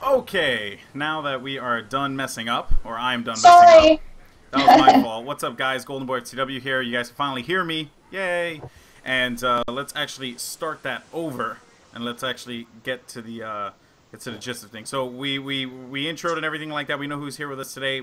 Okay, now that we are done messing up, or I'm done messing up, Sorry. that was my fault. What's up, guys? Goldenboy FTW here. You guys can finally hear me. Yay! And let's actually start that over, and let's actually get to the gist of things. So we introed and everything like that. We know who's here with us today.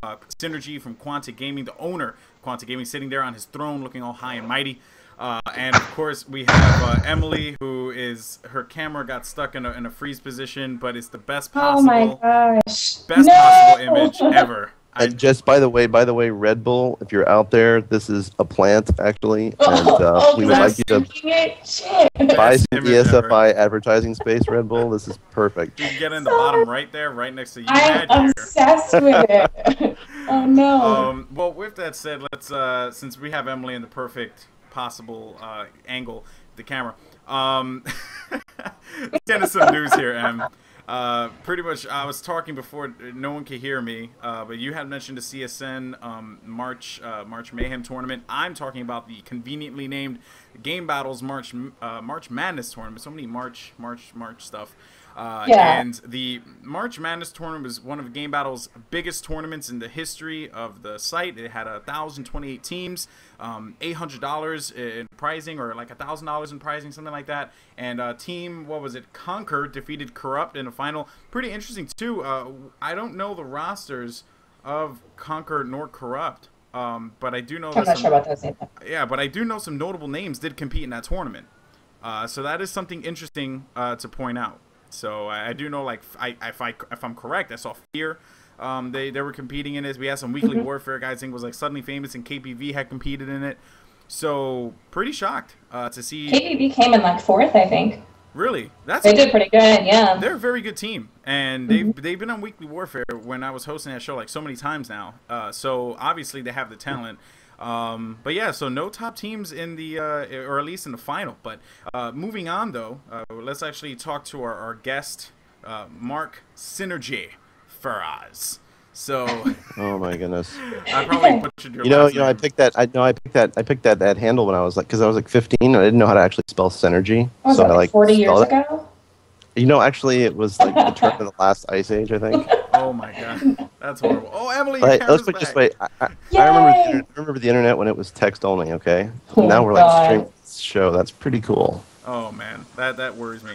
Cinergy from Quantic Gaming, the owner of Quantic Gaming, sitting there on his throne, looking all high and mighty. And of course we have Emily, who is, her camera got stuck in a freeze position, but it's the best Oh possible, my gosh. possible image ever. And just by the way, Red Bull, if you're out there, this is a plant actually, and we would like you to buy some ESFI advertising space. Red Bull, this is perfect. You can get in the bottom right there, right next to you. I'm obsessed with it. Oh no. Well, with that said, let's since we have Emily in the perfect possible angle, the camera. Get into some news here, Em. Pretty much, I was talking before, no one could hear me, but you had mentioned the CSN March Mayhem tournament. I'm talking about the conveniently named Game Battles March Madness tournament. So many March stuff. Yeah. And the March Madness tournament was one of Game Battle's biggest tournaments in the history of the site. It had 1,028 teams, $800 in prizing, or like $1,000 in prizing, something like that. And team, what was it, Conquer defeated Corrupt in the final. Pretty interesting too. I don't know the rosters of Conquer nor Corrupt, but I do know I'm not sure about those either. Yeah, but I do know some notable names did compete in that tournament. So that is something interesting to point out. So I do know, like, if I'm correct, I saw Fear. They were competing in it. We had some Weekly Warfare guys. I think it was like Suddenly Famous and KPV had competed in it. So pretty shocked to see. KPV came in like 4th, I think. Really? They did pretty good, yeah. They're a very good team, and they've been on Weekly Warfare when I was hosting that show like so many times now. So obviously they have the talent. But yeah, so no top teams in the or at least in the final. But moving on though, let's actually talk to our guest, Mark Cinergy Ferraz. So oh my goodness, I probably butchered your last name. I picked that handle when I was like, because I was like 15 and I didn't know how to actually spell Cinergy. Was so it I like 40 years ago? Actually, it was like the turn of the last ice age, I think. Oh my god, that's horrible. Oh, Emily, let's put it this way. I remember the internet when it was text only. Okay, now we're like streaming this show. That's pretty cool. Oh man, that worries me.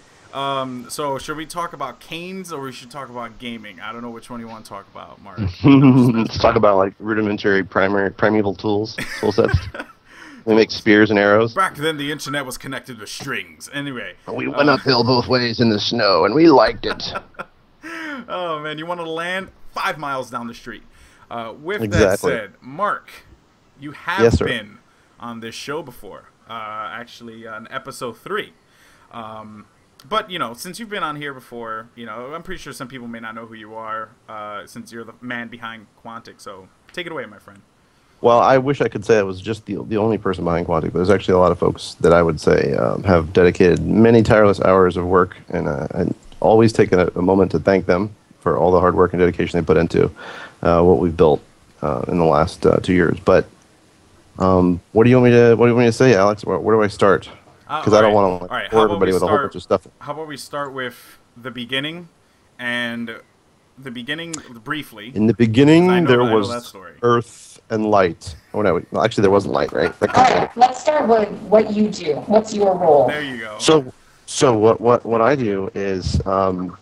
So should we talk about canes or we should talk about gaming? I don't know which one you want to talk about, Mark. Let's talk about like rudimentary primeval tool sets. They make spears and arrows. Back then, the internet was connected with strings. Anyway. We went uphill both ways in the snow, and we liked it. Oh, man. You want to land 5 miles down the street. With that said, Mark, you have been on this show before. Actually, on episode 3. But, since you've been on here before, I'm pretty sure some people may not know who you are, since you're the man behind Quantic. So take it away, my friend. Well, I wish I could say I was just the only person behind Quantic, but there's actually a lot of folks that I would say have dedicated many tireless hours of work, and always taken a moment to thank them for all the hard work and dedication they put into what we've built in the last 2 years. But what do you want me to say, Alex? Where do I start? Because I don't want to bore everybody with a whole bunch of stuff. How about we start with the beginning, and the beginning briefly. In the beginning, there was Earth and light. Oh no, well, actually there wasn't light, right? All right, let's start with what you do. What's your role? There you go. So what I do is, well,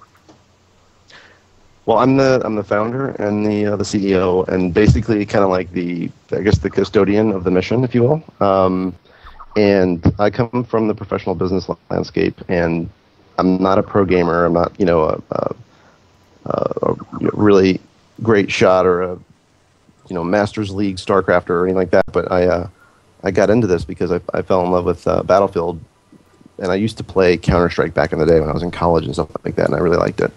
I'm the founder and the CEO, and basically kind of like the custodian of the mission, if you will. And I come from the professional business landscape, and I'm not a pro gamer. I'm not a really great shot or a Masters League StarCraft or anything like that, but I got into this because I fell in love with Battlefield, and I used to play Counter-Strike back in the day when I was in college and stuff like that, and I really liked it.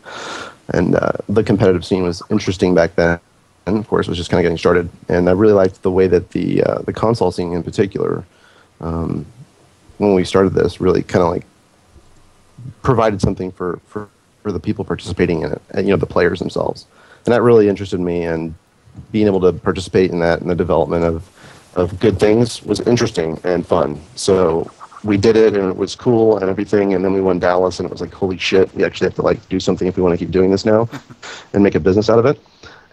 And the competitive scene was interesting back then, and of course it was just kind of getting started, and I really liked the way that the console scene in particular, when we started this, really kind of like provided something for the people participating in it, and the players themselves, and that really interested me, and being able to participate in that and the development of good things was interesting and fun. So we did it, and it was cool and everything, and then we won Dallas, and it was like, holy shit, we actually have to like do something if we want to keep doing this now and make a business out of it.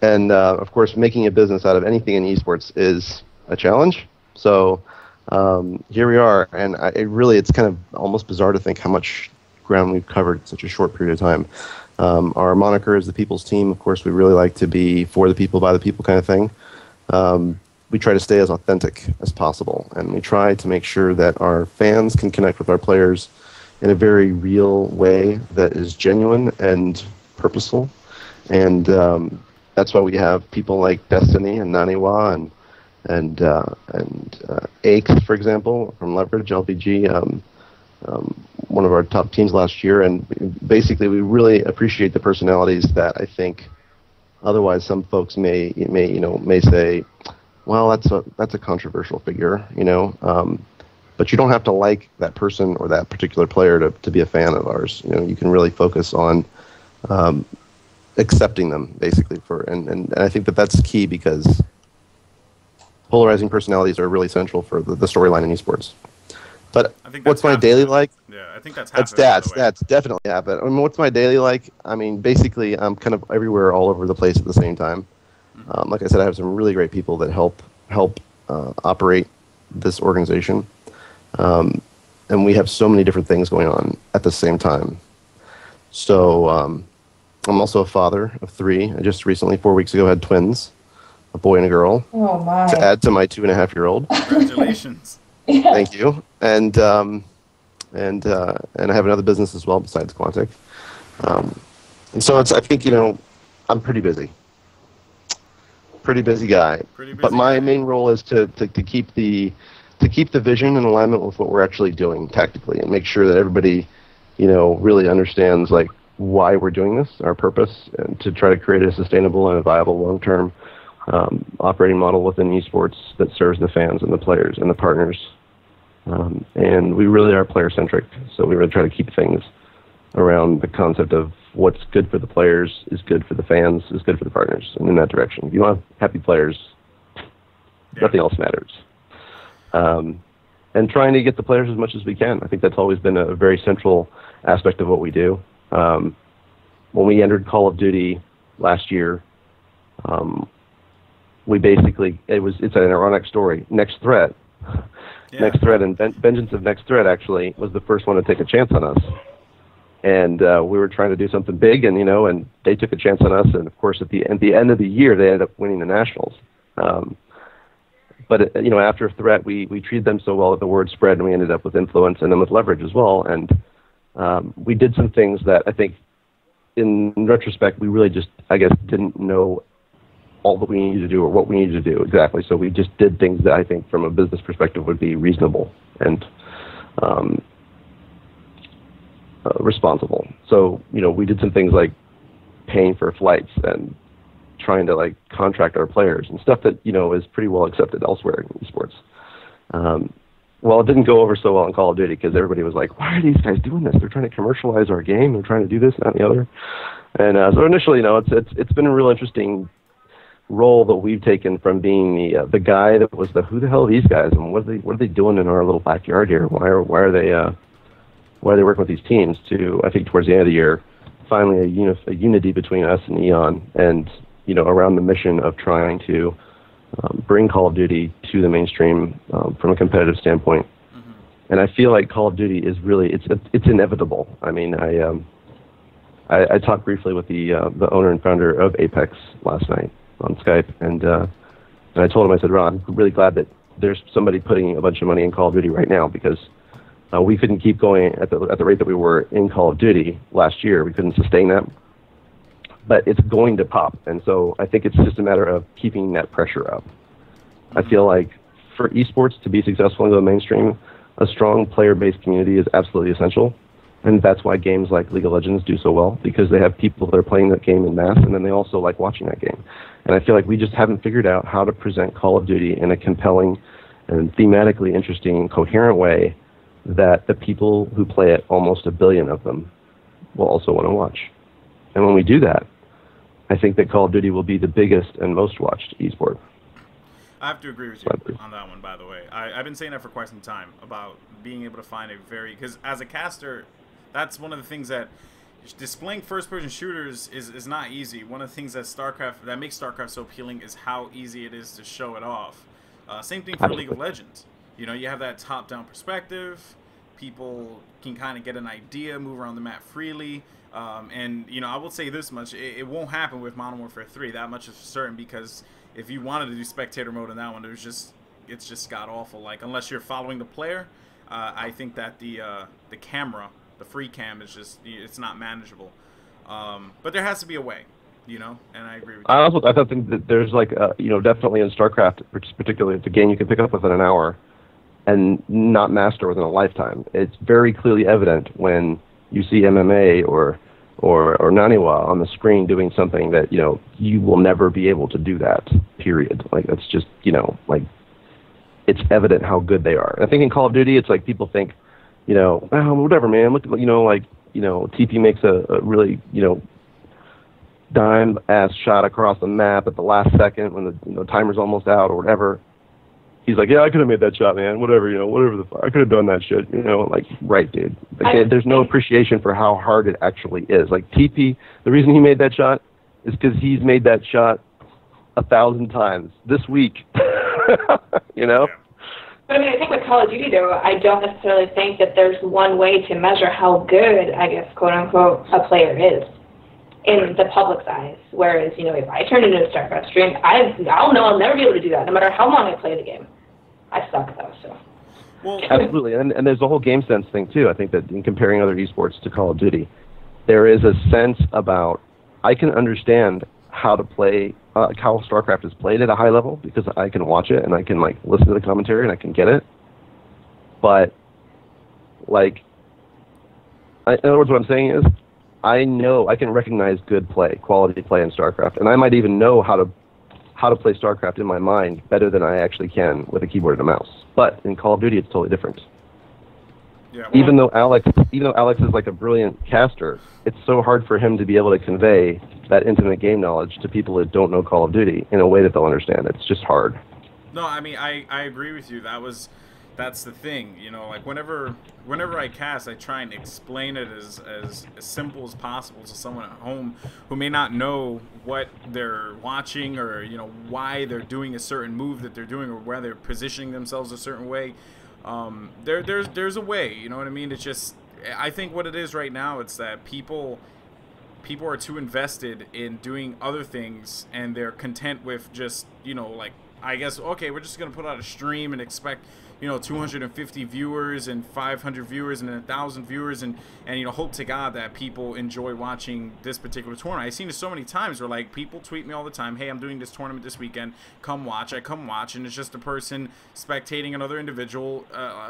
And of course, making a business out of anything in esports is a challenge. So here we are, and it's kind of almost bizarre to think how much ground we've covered in such a short period of time. Our moniker is the people's team. Of course, we really like to be for the people, by the people kind of thing. We try to stay as authentic as possible, and we try to make sure that our fans can connect with our players in a very real way that is genuine and purposeful. And that's why we have people like Destiny and Naniwa and Aches, for example, from Leverage LPG, one of our top teams last year. And basically, we really appreciate the personalities that I think otherwise some folks may say, well, that's a controversial figure, but you don't have to like that person or that particular player to be a fan of ours. You can really focus on accepting them, basically. And I think that's key, because polarizing personalities are really central for the storyline in esports. But I think what's my daily like? Yeah, I think that's happening. That's definitely happened. I mean, what's my daily like? I mean, basically, I'm kind of everywhere, all over the place at the same time. Like I said, I have some really great people that help operate this organization, and we have so many different things going on at the same time. So I'm also a father of 3. I just recently, 4 weeks ago, had twins, a boy and a girl. Oh my! To add to my 2.5-year-old. Congratulations! Yeah. Thank you. And I have another business as well besides Quantic. And so I think I'm pretty busy. Pretty busy guy. But my main role is to keep the vision in alignment with what we're actually doing tactically, and make sure that everybody really understands like why we're doing this, our purpose, and to try to create a sustainable and a viable long-term operating model within esports that serves the fans and the players and the partners. And we really are player-centric, so we really try to keep things around the concept of what's good for the players is good for the fans, is good for the partners, and in that direction. If you want happy players, nothing else matters. And trying to get the players as much as we can. I think that's always been a very central aspect of what we do. When we entered Call of Duty last year, we basically, it's an ironic story. Next Threat, Next Threat and Vengeance of Next Threat actually was the first one to take a chance on us. And we were trying to do something big, and and they took a chance on us. And of course, at the end of the year, they ended up winning the nationals. But after Threat, we treated them so well that the word spread, and we ended up with Influence, and then with Leverage as well. And we did some things that I think, in retrospect, we really just, I guess, didn't know all that we needed to do or what we needed to do exactly. So we just did things that I think, from a business perspective, would be reasonable and responsible. So we did some things like paying for flights and trying to like contract our players and stuff that is pretty well accepted elsewhere in esports. Well, it didn't go over so well in Call of Duty, because everybody was like, why are these guys doing this? They're trying to commercialize our game. They're trying to do this, that, and the other. And so initially, it's been a real interesting role that we've taken, from being the guy that was who the hell are these guys, and what are they doing in our little backyard here? Why are they working with these teams? To, I think, towards the end of the year, finally a unity between us and Eon, and around the mission of trying to bring Call of Duty to the mainstream from a competitive standpoint. Mm-hmm. And I feel like Call of Duty is really it's inevitable. I mean, I talked briefly with the owner and founder of Apex last night on Skype, and I told him, I said, Ron, I'm really glad that there's somebody putting a bunch of money in Call of Duty right now, because we couldn't keep going at the rate that we were in Call of Duty last year. We couldn't sustain that. But it's going to pop, and so I think it's just a matter of keeping that pressure up. I feel like for esports to be successful in the mainstream, a strong player-based community is absolutely essential, and that's why games like League of Legends do so well, because they have people that are playing that game in mass, and then they also like watching that game. And I feel like we just haven't figured out how to present Call of Duty in a compelling and thematically interesting, coherent way that the people who play it, almost 1 billion of them, will also want to watch. And when we do that, I think that Call of Duty will be the biggest and most watched esport. I have to agree with you on that one, by the way. I've been saying that for quite some time about being able to find a very... Because as a caster, that's one of the things that... Displaying first-person shooters is not easy. One of the things that makes StarCraft so appealing is how easy it is to show it off. Same thing for League of Legends. You know, you have that top-down perspective. People can kind of get an idea, move around the map freely. And, you know, I will say this much. It won't happen with Modern Warfare 3. That much is for certain, because if you wanted to do spectator mode in that one, it's just god-awful. Like, unless you're following the player, I think that the camera... The free cam is just, it's not manageable. But there has to be a way, you know, and I agree with you. I think that there's like, you know, definitely in StarCraft, particularly, it's a game you can pick up within an hour and not master within a lifetime. It's very clearly evident when you see MMA or Naniwa on the screen doing something that, you know, you will never be able to do that, period. Like, that's just, you know, like, it's evident how good they are. And I think in Call of Duty, it's like people think, you know, oh, whatever, man. Look, you know, like, you know, TP makes a really, you know, dime-ass shot across the map at the last second when the, you know, timer's almost out or whatever. He's like, yeah, I could have made that shot, man. Whatever, you know, whatever the fuck. I could have done that shit, you know. Like, right, dude. Like, there's no appreciation for how hard it actually is. Like, TP, the reason he made that shot is because he's made that shot 1,000 times this week. You know? Yeah. But I mean, I think with Call of Duty, though, I don't necessarily think that there's one way to measure how good, I guess, quote-unquote, a player is in the public's eyes. Whereas, you know, if I turn into a StarCraft stream, I'll know I'll never be able to do that, no matter how long I play the game. I suck, though, so. Well, absolutely, and there's the whole game sense thing, too. I think that in comparing other esports to Call of Duty, there is a sense about, I can understand how to play, how StarCraft is played at a high level, because I can watch it and I can, like, listen to the commentary and I can get it. But, like, in other words, what I'm saying is, I know I can recognize good play, quality play in StarCraft, and I might even know how to play StarCraft in my mind better than I actually can with a keyboard and a mouse. But in Call of Duty, it's totally different. yeah, well, Even though Alex is like a brilliant caster, it's so hard for him to be able to convey that intimate game knowledge to people that don't know Call of Duty in a way that they'll understand. It's just hard. No, I mean, I agree with you. That's the thing, you know, like whenever I cast, I try and explain it as simple as possible to someone at home who may not know what they're watching, or, you know, why they're doing a certain move that they're doing, or where they're positioning themselves a certain way. There's a way, you know what I mean? It's just, I think what it is right now, it's that people are too invested in doing other things, and they're content with just, you know, like, I guess, okay, we're just going to put out a stream and expect, you know, 250 viewers and 500 viewers and 1,000 viewers, and you know, hope to God that people enjoy watching this particular tournament. I've seen it so many times where, like, people tweet me all the time, hey, I'm doing this tournament this weekend, come watch. I come watch, and it's just a person spectating another individual,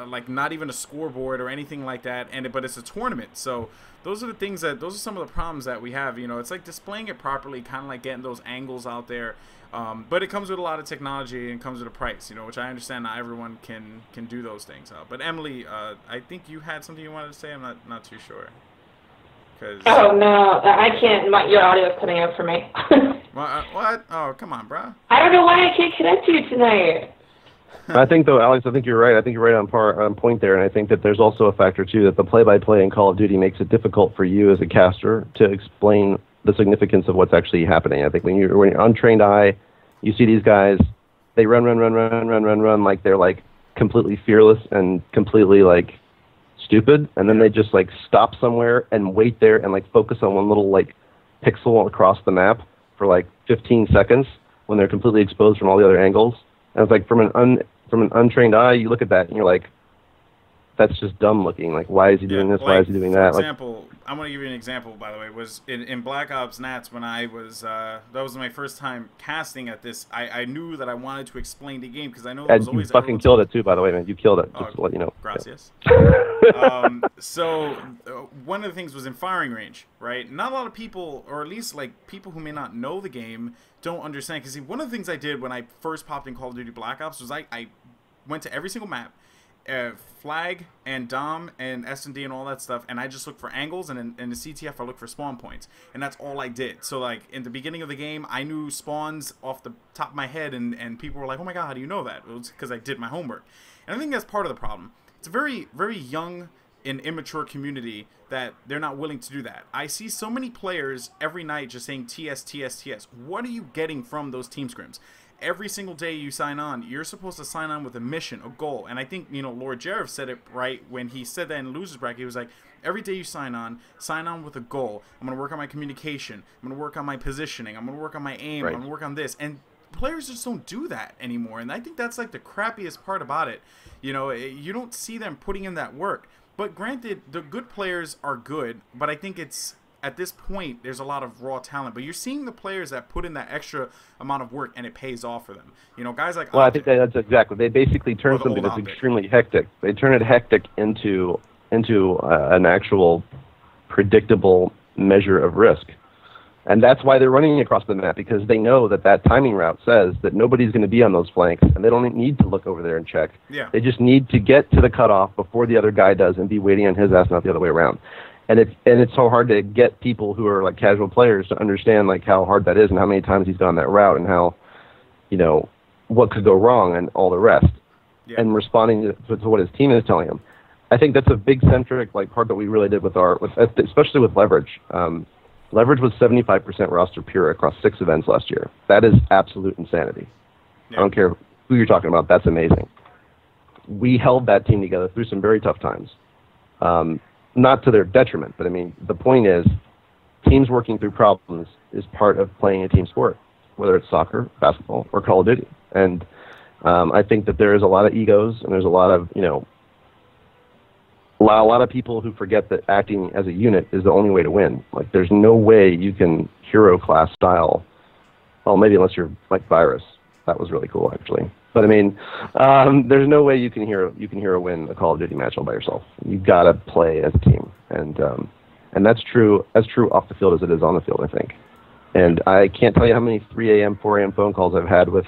like not even a scoreboard or anything like that, but it's a tournament. So those are some of the problems that we have. You know, it's like displaying it properly, kind of like getting those angles out there. But it comes with a lot of technology and comes with a price, you know, which I understand not everyone can do those things. But Emily, I think you had something you wanted to say. I'm not too sure. Oh no, I can't. Your audio is cutting out for me. What? Oh, come on, bro. I don't know why I can't connect to you tonight. I think, though, Alex, I think you're right. I think you're right on point there, and I think that there's also a factor too that the play-by-play in Call of Duty makes it difficult for you as a caster to explain the significance of what's actually happening. I think when you're untrained eye, you see these guys, they run like they're like completely fearless and completely like stupid, and then they just like stop somewhere and wait there and like focus on one little like pixel across the map for like 15 seconds when they're completely exposed from all the other angles. And it's like from an untrained eye, you look at that and you're like, that's just dumb looking. Like, why is he doing this? Why is he doing that? For example, I want to give you an example, by the way, was in Black Ops Nats when I was, that was my first time casting at this. I knew that I wanted to explain the game because I know there was always... You fucking killed it too, by the way, man. You killed it, just to let you know. Gracias. So one of the things was in firing range, right? Not a lot of people, or at least like people who may not know the game, don't understand. Because one of the things I did when I first popped in Call of Duty Black Ops was I went to every single map, flag and dom and S&D and all that stuff, and I just look for angles, and in the CTF I look for spawn points, and that's all I did. So like in the beginning of the game, I knew spawns off the top of my head, and people were like, oh my god, how do you know that? It was because I did my homework. And I think that's part of the problem. It's a very, very young and immature community that they're not willing to do that. I see so many players every night just saying TS, TS, TS. What are you getting from those team scrims? Every single day you sign on, you're supposed to sign on with a mission, a goal. And I think, you know, Lord Jareth said it right when he said that in Losers Bracket. He was like, every day you sign on with a goal. I'm going to work on my communication. I'm going to work on my positioning. I'm going to work on my aim. Right. I'm going to work on this. And players just don't do that anymore. And I think that's like the crappiest part about it. You know, you don't see them putting in that work. But granted, the good players are good. But I think it's, at this point, there's a lot of raw talent, but you're seeing the players that put in that extra amount of work, and it pays off for them. You know, guys like Well, I think that's exactly. They basically turn something that's extremely hectic. They turn it hectic into an actual predictable measure of risk, and that's why they're running across the map, because they know that that timing route says that nobody's going to be on those flanks, and they don't need to look over there and check. Yeah. They just need to get to the cutoff before the other guy does, and be waiting on his ass, not the other way around. And it's so hard to get people who are like casual players to understand like how hard that is and how many times he's gone that route and how, you know, what could go wrong and all the rest. Yeah. And responding to what his team is telling him. I think that's a big centric like part that we really did with especially with Leverage. Leverage was 75% roster pure across 6 events last year. That is absolute insanity. Yeah. I don't care who you're talking about. That's amazing. We held that team together through some very tough times. Not to their detriment, but I mean, the point is, teams working through problems is part of playing a team sport, whether it's soccer, basketball, or Call of Duty. And I think that there is a lot of egos, and there's a lot of, you know, a lot of people who forget that acting as a unit is the only way to win. Like, there's no way you can hero class style. Well, maybe unless you're like Virus. That was really cool, actually. But I mean, there's no way you can hero win a Call of Duty match all by yourself. You've got to play as a team, and that's true off the field as it is on the field, I think. And I can't tell you how many 3 a.m., 4 a.m. phone calls I've had with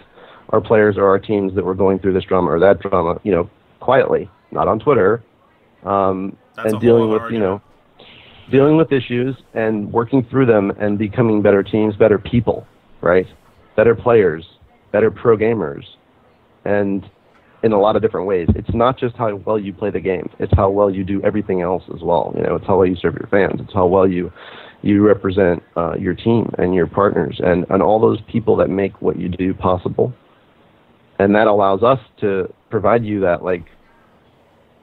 our players or our teams that were going through this drama or that drama, you know, quietly, not on Twitter, and dealing with, you know, dealing with issues and working through them and becoming better teams, better people, right? Better players, better pro gamers. And in a lot of different ways. It's not just how well you play the game. It's how well you do everything else as well. You know, it's how well you serve your fans. It's how well you represent your team and your partners and all those people that make what you do possible. And that allows us to provide you that, like,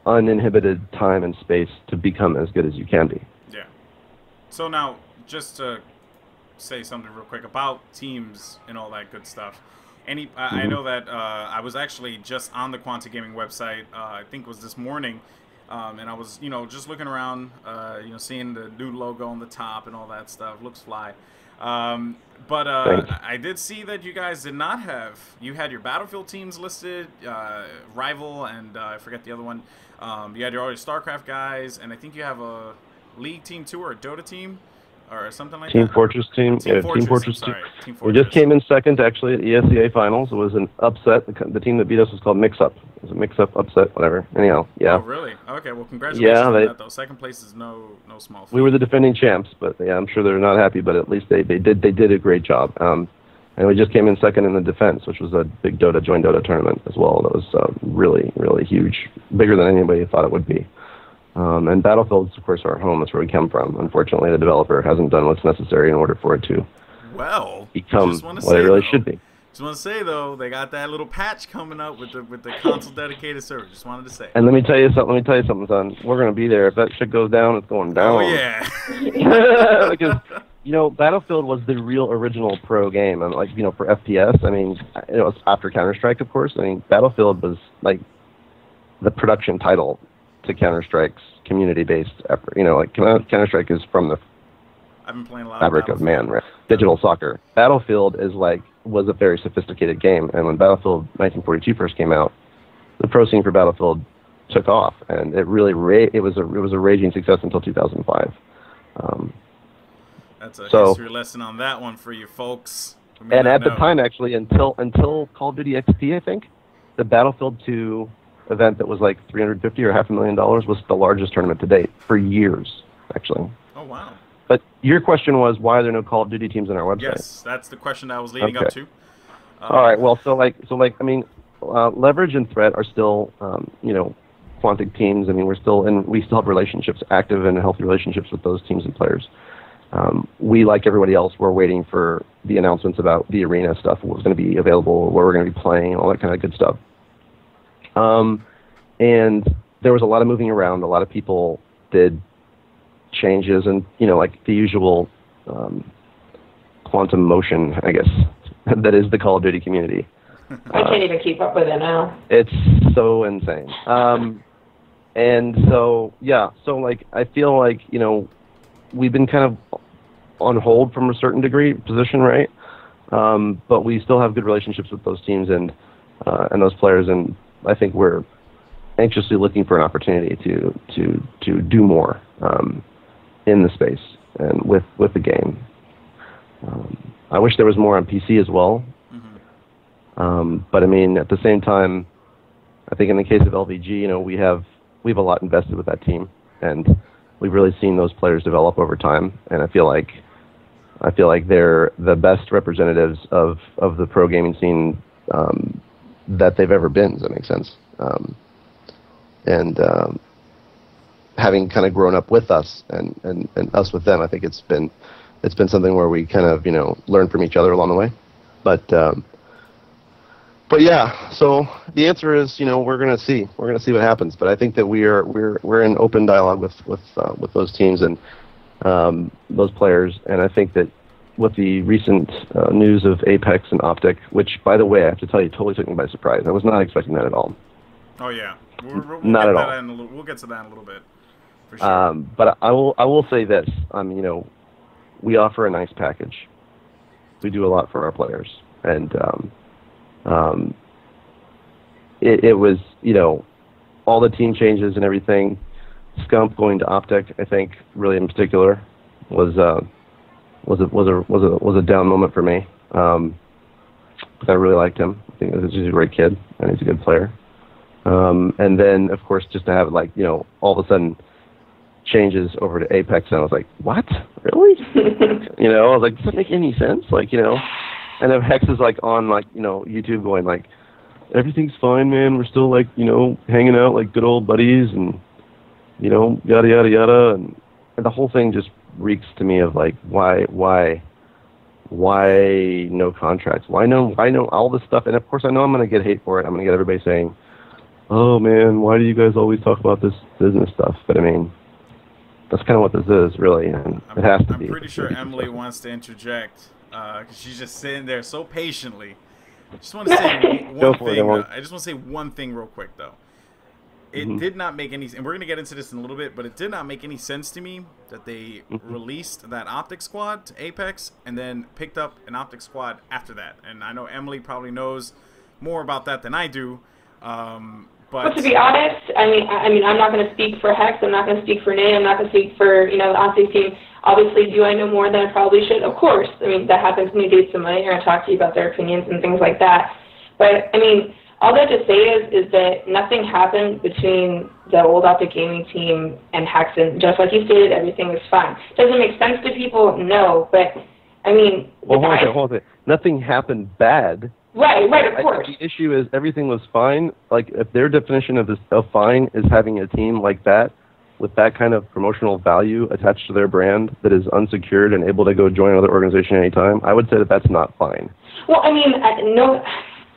uninhibited time and space to become as good as you can be. Yeah. So now, just to say something real quick about teams and all that good stuff. I know that I was actually just on the Quantic Gaming website, I think it was this morning, and I was, you know, just looking around, you know, seeing the new logo on the top and all that stuff. Looks fly. But I did see that you guys did not have, you had your Battlefield teams listed, Rival, and I forget the other one. You had all your StarCraft guys, and I think you have a League team too, or a Dota team, or something like that. Team Fortress team. Team Fortress team. We just came in second, actually, at ESCA Finals. It was an upset. The team that beat us was called Mix Up. It was a Mix Up, upset, whatever. Anyhow, yeah. Oh, really? Okay, well, congratulations on that, though. Second place is no small feat. We were the defending champs, but yeah, I'm sure they're not happy, but at least they did a great job. And we just came in second in the defense, which was a big joint Dota tournament as well. That was really, really huge, bigger than anybody thought it would be. And Battlefield's, of course, our home. That's where we come from. Unfortunately, the developer hasn't done what's necessary in order for it to become what it really should be. Just want to say, though, they got that little patch coming up with the console dedicated server. Just wanted to say. And let me tell you something, son. We're going to be there. If that shit goes down, it's going down. Oh, yeah. Because, you know, Battlefield was the real original pro game. And, like, you know, for FPS, I mean, it was after Counter-Strike, of course. I mean, Battlefield was, like, the production title to Counter-Strike's community-based effort. You know, like, Counter-Strike is from the I've been playing a lot fabric of man, right? Digital soccer. Battlefield was a very sophisticated game, and when Battlefield 1942 first came out, the pro scene for Battlefield took off, and it really it was a raging success until 2005. That's a history lesson on that one for you folks. And at the time, actually, until Call of Duty XP, I think, the Battlefield 2 event that was like $350 or $500,000 was the largest tournament to date for years, actually. Oh, wow. But your question was, why are there no Call of Duty teams on our website? Yes, that's the question I was leading up to. All right. Well, I mean, Leverage and Threat are still, you know, Quantic teams. I mean, we still have relationships, active and healthy relationships with those teams and players. We, like everybody else, we're waiting for the announcements about the arena stuff, what's going to be available, where we're going to be playing, all that kind of good stuff. And there was a lot of moving around. A lot of people did changes, and you know, like the usual quantum motion, I guess, that is the Call of Duty community. I can't even keep up with it now. It's so insane. And so, yeah, so like I feel like, you know, we've been kind of on hold from a certain degree position, right? But we still have good relationships with those teams and those players, and I think we're anxiously looking for an opportunity to do more in the space and with the game. I wish there was more on PC as well. But I mean, at the same time, I think in the case of LVG, you know, we have a lot invested with that team, and we've really seen those players develop over time. And I feel like they're the best representatives of the pro gaming scene that they've ever been. Does that make sense? Having kind of grown up with us and us with them, I think it's been something where we kind of, you know, learn from each other along the way. But yeah, so the answer is, you know, we're gonna see what happens. But I think that we're in open dialogue with those teams and those players. And I think that with the recent news of Apex and Optic, which, by the way, I have to tell you, totally took me by surprise. I was not expecting that at all. Oh yeah, not at all. We'll get to that in a little bit. For sure. But I will say this. You know, we offer a nice package. We do a lot for our players, and it was, you know, all the team changes and everything. Scump going to Optic, I think, really in particular, was a down moment for me. I really liked him. I think he's a great kid and he's a good player. And then, of course, just to have, like, you know, all of a sudden changes over to Apex, and I was like, what? Really? You know, I was like, does that make any sense? Like, you know, and then Hex is like on, like, you know, YouTube going like, everything's fine, man. We're still, like, you know, hanging out like good old buddies, and, you know, yada yada yada, and the whole thing just reeks to me of like, why no contracts? Why no all this stuff? And of course, I know I'm gonna get hate for it. I'm gonna get everybody saying, oh man, why do you guys always talk about this business stuff? But I mean, that's kind of what this is, really, and it has to be. I'm pretty sure Emily wants to interject, because she's just sitting there so patiently. I just want to say one thing. I just want to say one thing real quick, though. It did not make any, and we're going to get into this in a little bit, but it did not make any sense to me that they released that Optic Squad to Apex and then picked up an Optic Squad after that. And I know Emily probably knows more about that than I do. But to be honest, I mean, I'm not going to speak for Hex. I'm not going to speak for Nate. I'm not going to speak for, you know, the Optic team. Obviously, do I know more than I probably should? Of course. I mean, that happens to me. Date somebody and I talk to you about their opinions and things like that. But I mean, all that to say is that nothing happened between the old Optic Gaming team and Hex, and just like you stated, everything was fine. Does it make sense to people? No, but I mean, well, hold on. Nothing happened bad. Right, of course. The issue is everything was fine. Like, if their definition of fine is having a team like that with that kind of promotional value attached to their brand that is unsecured and able to go join another organization anytime, I would say that that's not fine. Well, I mean, no,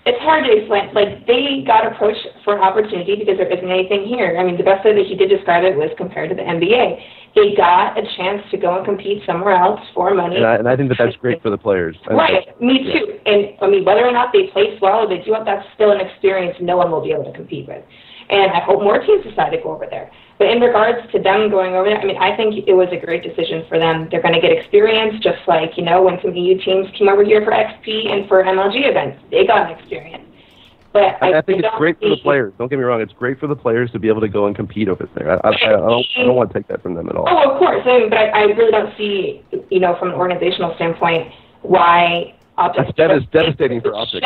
it's hard to explain. Like, they got approached for an opportunity because there isn't anything here. I mean, the best way that he did describe it was compared to the NBA. They got a chance to go and compete somewhere else for money. And I think that that's great for the players. Right, me too. Yeah. And, I mean, whether or not they place well or they do it, that's still an experience no one will be able to compete with. And I hope more teams decide to go over there. But in regards to them going over there, I mean, I think it was a great decision for them. They're going to get experience, just like, you know, when some EU teams came over here for XP and for MLG events. They got an experience. But I think it's great for the players. Don't get me wrong. It's great for the players to be able to go and compete over there. I don't want to take that from them at all. Oh, of course. I mean, but I really don't see, you know, from an organizational standpoint, why Optic. That's devastating for Optic.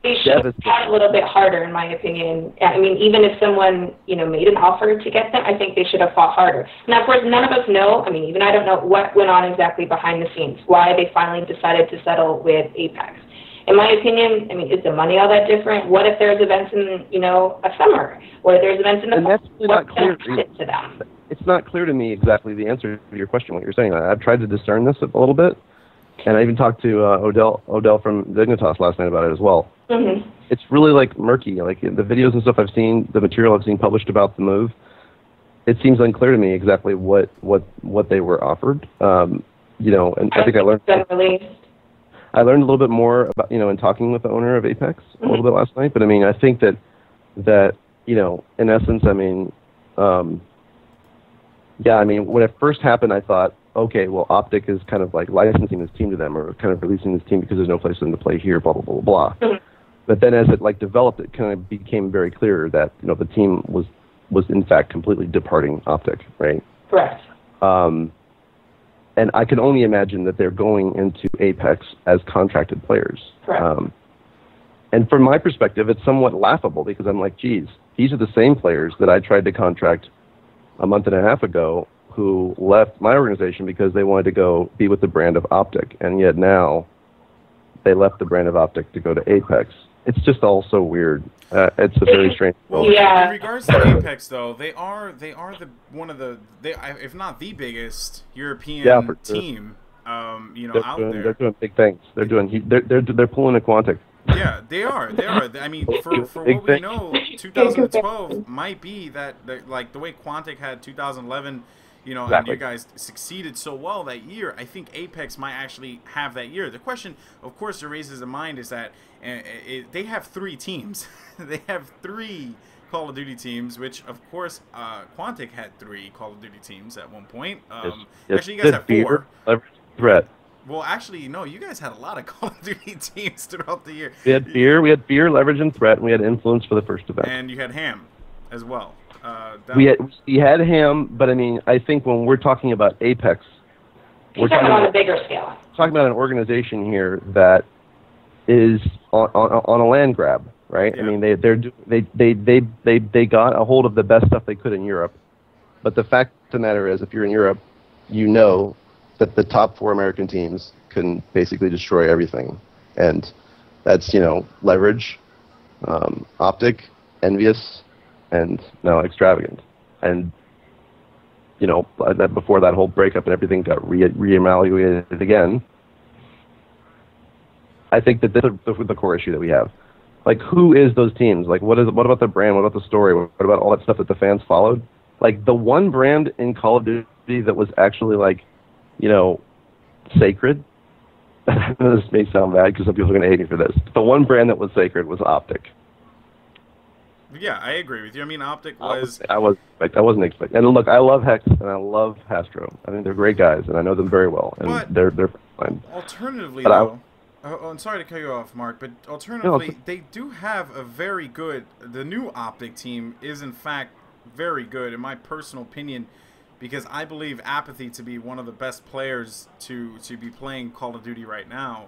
They should have tried a little bit harder, in my opinion. I mean, even if someone, made an offer to get them, I think they should have fought harder. Now, of course, none of us know, even I don't know what went on exactly behind the scenes, why they finally decided to settle with Apex. In my opinion, is the money all that different? What if there's events in, a summer? What if there's events in the fall? That's really not clear to them? It's not clear to me exactly the answer to your question, what you're saying. I've tried to discern this a little bit, and I even talked to Odell from Dignitas last night about it as well. Mm-hmm. It's really murky. Like the videos and stuff I've seen, the material I've seen published about the move, it seems unclear to me exactly what they were offered. And I think I learned a little bit more about, in talking with the owner of Apex a little bit last night. But I think that in essence, when it first happened, I thought, okay, well, Optic is kind of licensing this team to them, or kind of releasing this team because there's no place for them to play here, blah, blah, blah, blah. Mm-hmm. But then as it developed, it kind of became very clear that, the team was in fact completely departing Optic, right? Correct. And I can only imagine that they're going into Apex as contracted players. Correct. And from my perspective, it's somewhat laughable because I'm like, geez, these are the same players that I tried to contract a month and a half ago who left my organization because they wanted to go be with the brand of Optic, and yet now they left the brand of Optic to go to Apex. It's just all so weird. It's a very strange. Well, yeah. In regards to Apex, though, they are one of the if not the biggest European team, out there. They're doing big things. They're pulling a Quantic. Yeah, they are. For what we know, 2012 might be that the way Quantic had 2011. Exactly. And you guys succeeded so well that year. I think Apex might actually have that year. The question, of course, that raises in mind is that they have 3 teams. They have 3 Call of Duty teams, which, of course, Quantic had 3 Call of Duty teams at one point. Actually, you guys have 4. Threat. Well, actually, no, you guys had a lot of Call of Duty teams throughout the year. We had Fear, Leverage, and Threat, and we had Influence for the first event. And you had Ham as well. We had Ham, but I think when we're talking about Apex, we're talking on a bigger scale. Talking about an organization here that is on a land grab, right? Yeah. They got a hold of the best stuff they could in Europe, but the fact of the matter is, if you're in Europe, you know that the top 4 American teams can basically destroy everything, and that's Leverage, Optic, Envious, and now Extravagant. And before that whole breakup and everything got reevaluated again, I think that this is the core issue that we have. Who is those teams? What about the brand? What about the story? What about all that stuff that the fans followed? The one brand in Call of Duty that was actually sacred. This may sound bad because some people are going to hate me for this. The one brand that was sacred was Optic. Yeah, I agree with you. Optic was... I wasn't expecting... And look, I love Hex and I love Hastro. I think they're great guys, and I know them very well. And they're fine. Alternatively, though... I'm sorry to cut you off, Mark, but alternatively, they do have a very good... The new Optic team is, in fact, very good, in my personal opinion, because I believe Apathy to be one of the best players to be playing Call of Duty right now.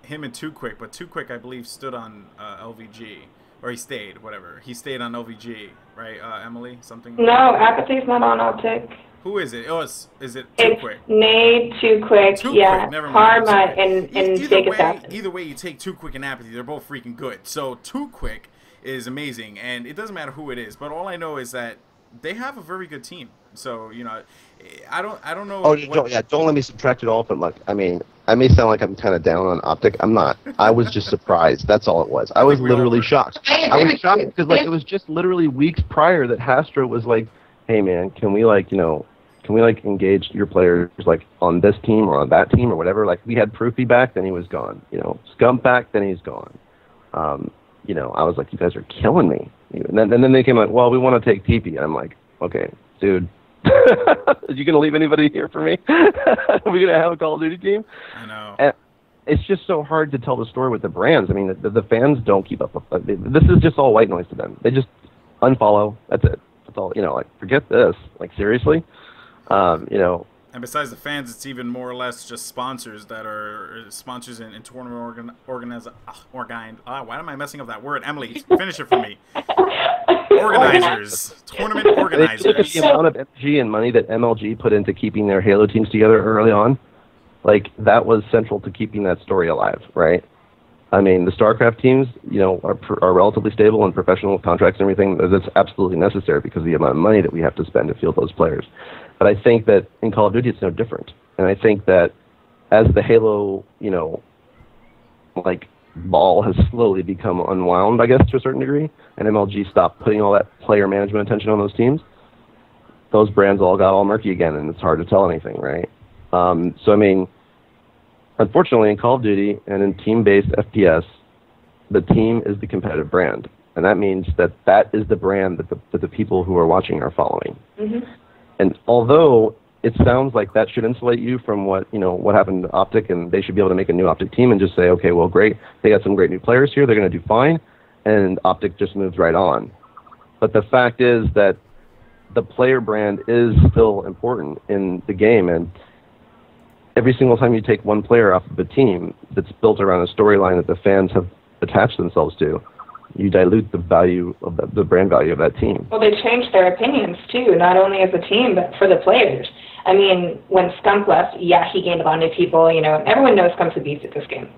Him and Too Quick, but Too Quick, I believe, stood on LVG. Or he stayed, whatever. He stayed on LVG, right, Emily? Something? No, Apathy's not on Optic. Who is it? Oh, is it Too Quick? Nade, Too Quick, yeah. Never mind. Karma and Big Assassin. Either way, you take Too Quick and Apathy, they're both freaking good. So Too Quick is amazing, and it doesn't matter who it is. But all I know is that they have a very good team. So, I don't know. Oh, don't let me subtract it all from I may sound like I'm kind of down on Optic. I'm not. I was just surprised. That's all it was. I was literally shocked. I was shocked because it was just literally weeks prior that Hastro was like, "Hey man, can we engage your players on this team or on that team or whatever?" We had Proofy back, then he was gone. Scump back, then he's gone. I was like, "You guys are killing me." And then they came well, we want to take TP. I'm like, "Okay, dude." Are you going to leave anybody here for me? Are we going to have a Call of Duty team? I know. And it's just so hard to tell the story with the brands. The fans don't keep up with this is just all white noise to them. They just unfollow. That's it. That's all. Forget this. Seriously? And And besides the fans, it's even more or less just sponsors that are sponsors in tournament organized. Why am I messing up that word? Emily, finish it for me. Organizers. Tournament organizers. Look at the amount of energy and money that MLG put into keeping their Halo teams together early on. Like, that was central to keeping that story alive, right? I mean, the StarCraft teams, you know, are relatively stable and professional contracts and everything. That's absolutely necessary because of the amount of money that we have to spend to field those players. But I think that in Call of Duty, it's no different. And I think that as the Halo, you know, like, ball has slowly become unwound, I guess, to a certain degree, and MLG stopped putting all that player management attention on those teams, those brands all got all murky again, and it's hard to tell anything, right? So, I mean, unfortunately, in Call of Duty and in team-based FPS, the team is the competitive brand. And that means that that is the brand that the people who are watching are following. Mm-hmm. And although it sounds like that should insulate you from what happened to Optic, and they should be able to make a new Optic team and just say, okay, well, great, they got some great new players here, they're going to do fine, and Optic just moves right on. But the fact is that the player brand is still important in the game, and every single time you take one player off of a team that's built around a storyline that the fans have attached themselves to, you dilute the value of the brand value of that team. Well, they changed their opinions, too, not only as a team, but for the players. I mean, when Skunk left, yeah, he gained a lot of new people, you know, everyone knows Skunk's a beast at this game.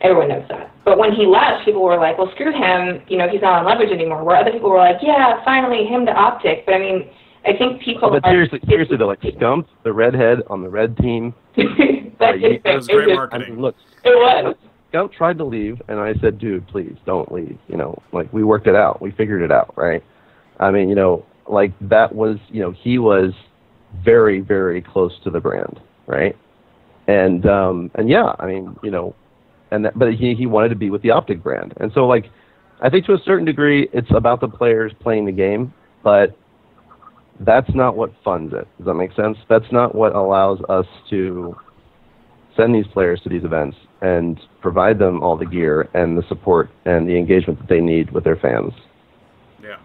Everyone knows that. But when he left, people were like, well, screw him, you know, he's not on leverage anymore, where other people were like, yeah, finally, him to Optic. But, I mean, I think people But seriously, though, like, Skunk, the redhead on the red team. That was great marketing. I mean, look, it was. Skunk tried to leave, and I said, dude, please, don't leave. You know, like, we worked it out. We figured it out, right? I mean, you know, like, that was, you know, he was very, very close to the brand, right? And yeah, I mean, you know, but he wanted to be with the Optic brand. And so, like, I think to a certain degree, it's about the players playing the game, but that's not what funds it. Does that make sense? That's not what allows us to send these players to these events and provide them all the gear and the support and the engagement that they need with their fans. Yeah.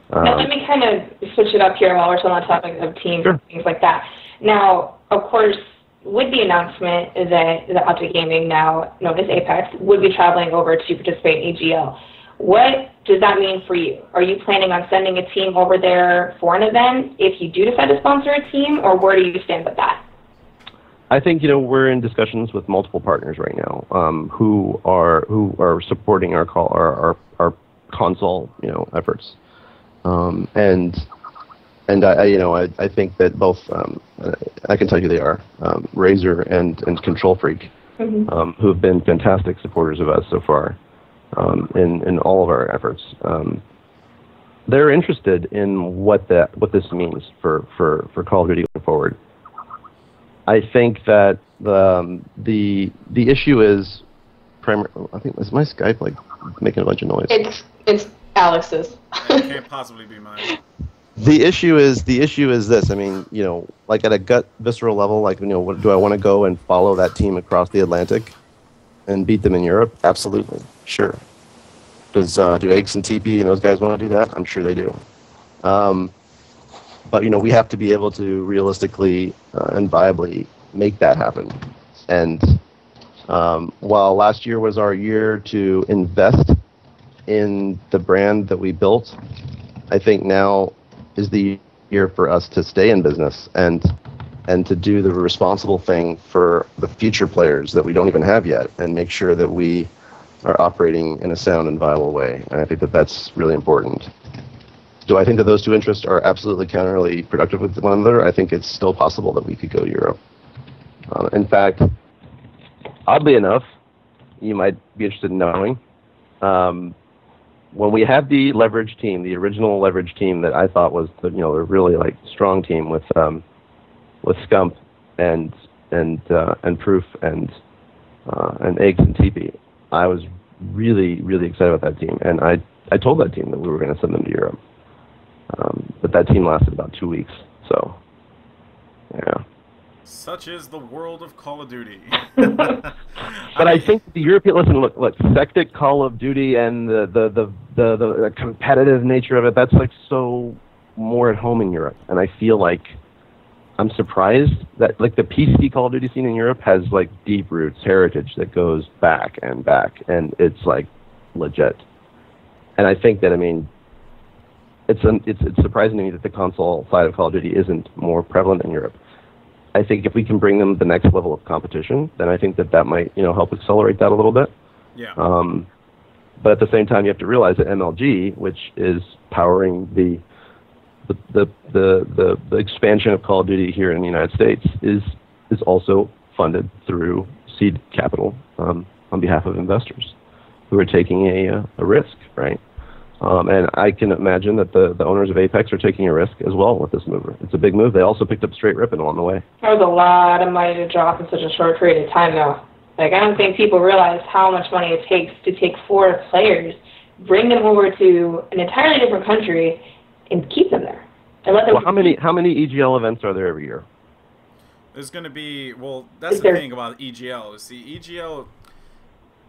Now, let me kind of switch it up here while we're still on the topic of teams and things like that. Now, of course, with the announcement that the Quantic Gaming, now known as Apex, would be traveling over to participate in AGL, what does that mean for you? Are you planning on sending a team over there for an event if you do decide to sponsor a team, or where do you stand with that? I think, you know, we're in discussions with multiple partners right now who are supporting our console, you know, efforts, and I think that both I can tell you they are Razor and Control Freak, who have been fantastic supporters of us so far in all of our efforts. They're interested in what this means for Call of Duty going forward. I think that the issue is I think, is my Skype like making a bunch of noise? It's Alex's. It can't possibly be mine. The issue is this. I mean, you know, like at a gut visceral level, like, you know, do I want to go and follow that team across the Atlantic and beat them in Europe? Absolutely, sure. Do Eggs and TP and those guys want to do that? I'm sure they do. But, you know, we have to be able to realistically and viably make that happen. And while last year was our year to invest in the brand that we built, I think now is the year for us to stay in business and to do the responsible thing for the future players that we don't even have yet, and make sure that we are operating in a sound and viable way. And I think that that's really important. Do I think that those two interests are absolutely counterly productive with one another? I think it's still possible that we could go to Europe. In fact, oddly enough, you might be interested in knowing, when we had the leverage team, the original leverage team that I thought was the, you know, a really like strong team with Scump and Proof and Eggs and TP, I was really, really excited about that team, and I told that team that we were going to send them to Europe. But that team lasted about 2 weeks, so yeah. Such is the world of Call of Duty. But I think the European, look, Sectic Call of Duty and the competitive nature of it, that's like so more at home in Europe, and I feel like I'm surprised that like the PC Call of Duty scene in Europe has like deep roots, heritage that goes back, and it's like legit. And I think that, I mean, it's surprising to me that the console side of Call of Duty isn't more prevalent in Europe. I think if we can bring them the next level of competition, then I think that might, you know, help accelerate that a little bit. Yeah. But at the same time, you have to realize that MLG, which is powering the expansion of Call of Duty here in the United States, is also funded through seed capital on behalf of investors who are taking a risk, right? And I can imagine that the owners of Apex are taking a risk as well with this move. It's a big move. They also picked up Straight Rippin' along the way. That was a lot of money to drop in such a short period of time, though. Like, I don't think people realize how much money it takes to take 4 players, bring them over to an entirely different country, and keep them there. And let them. Well, how many EGL events are there every year? There's going to be, well, that's the thing about EGL. See, EGL,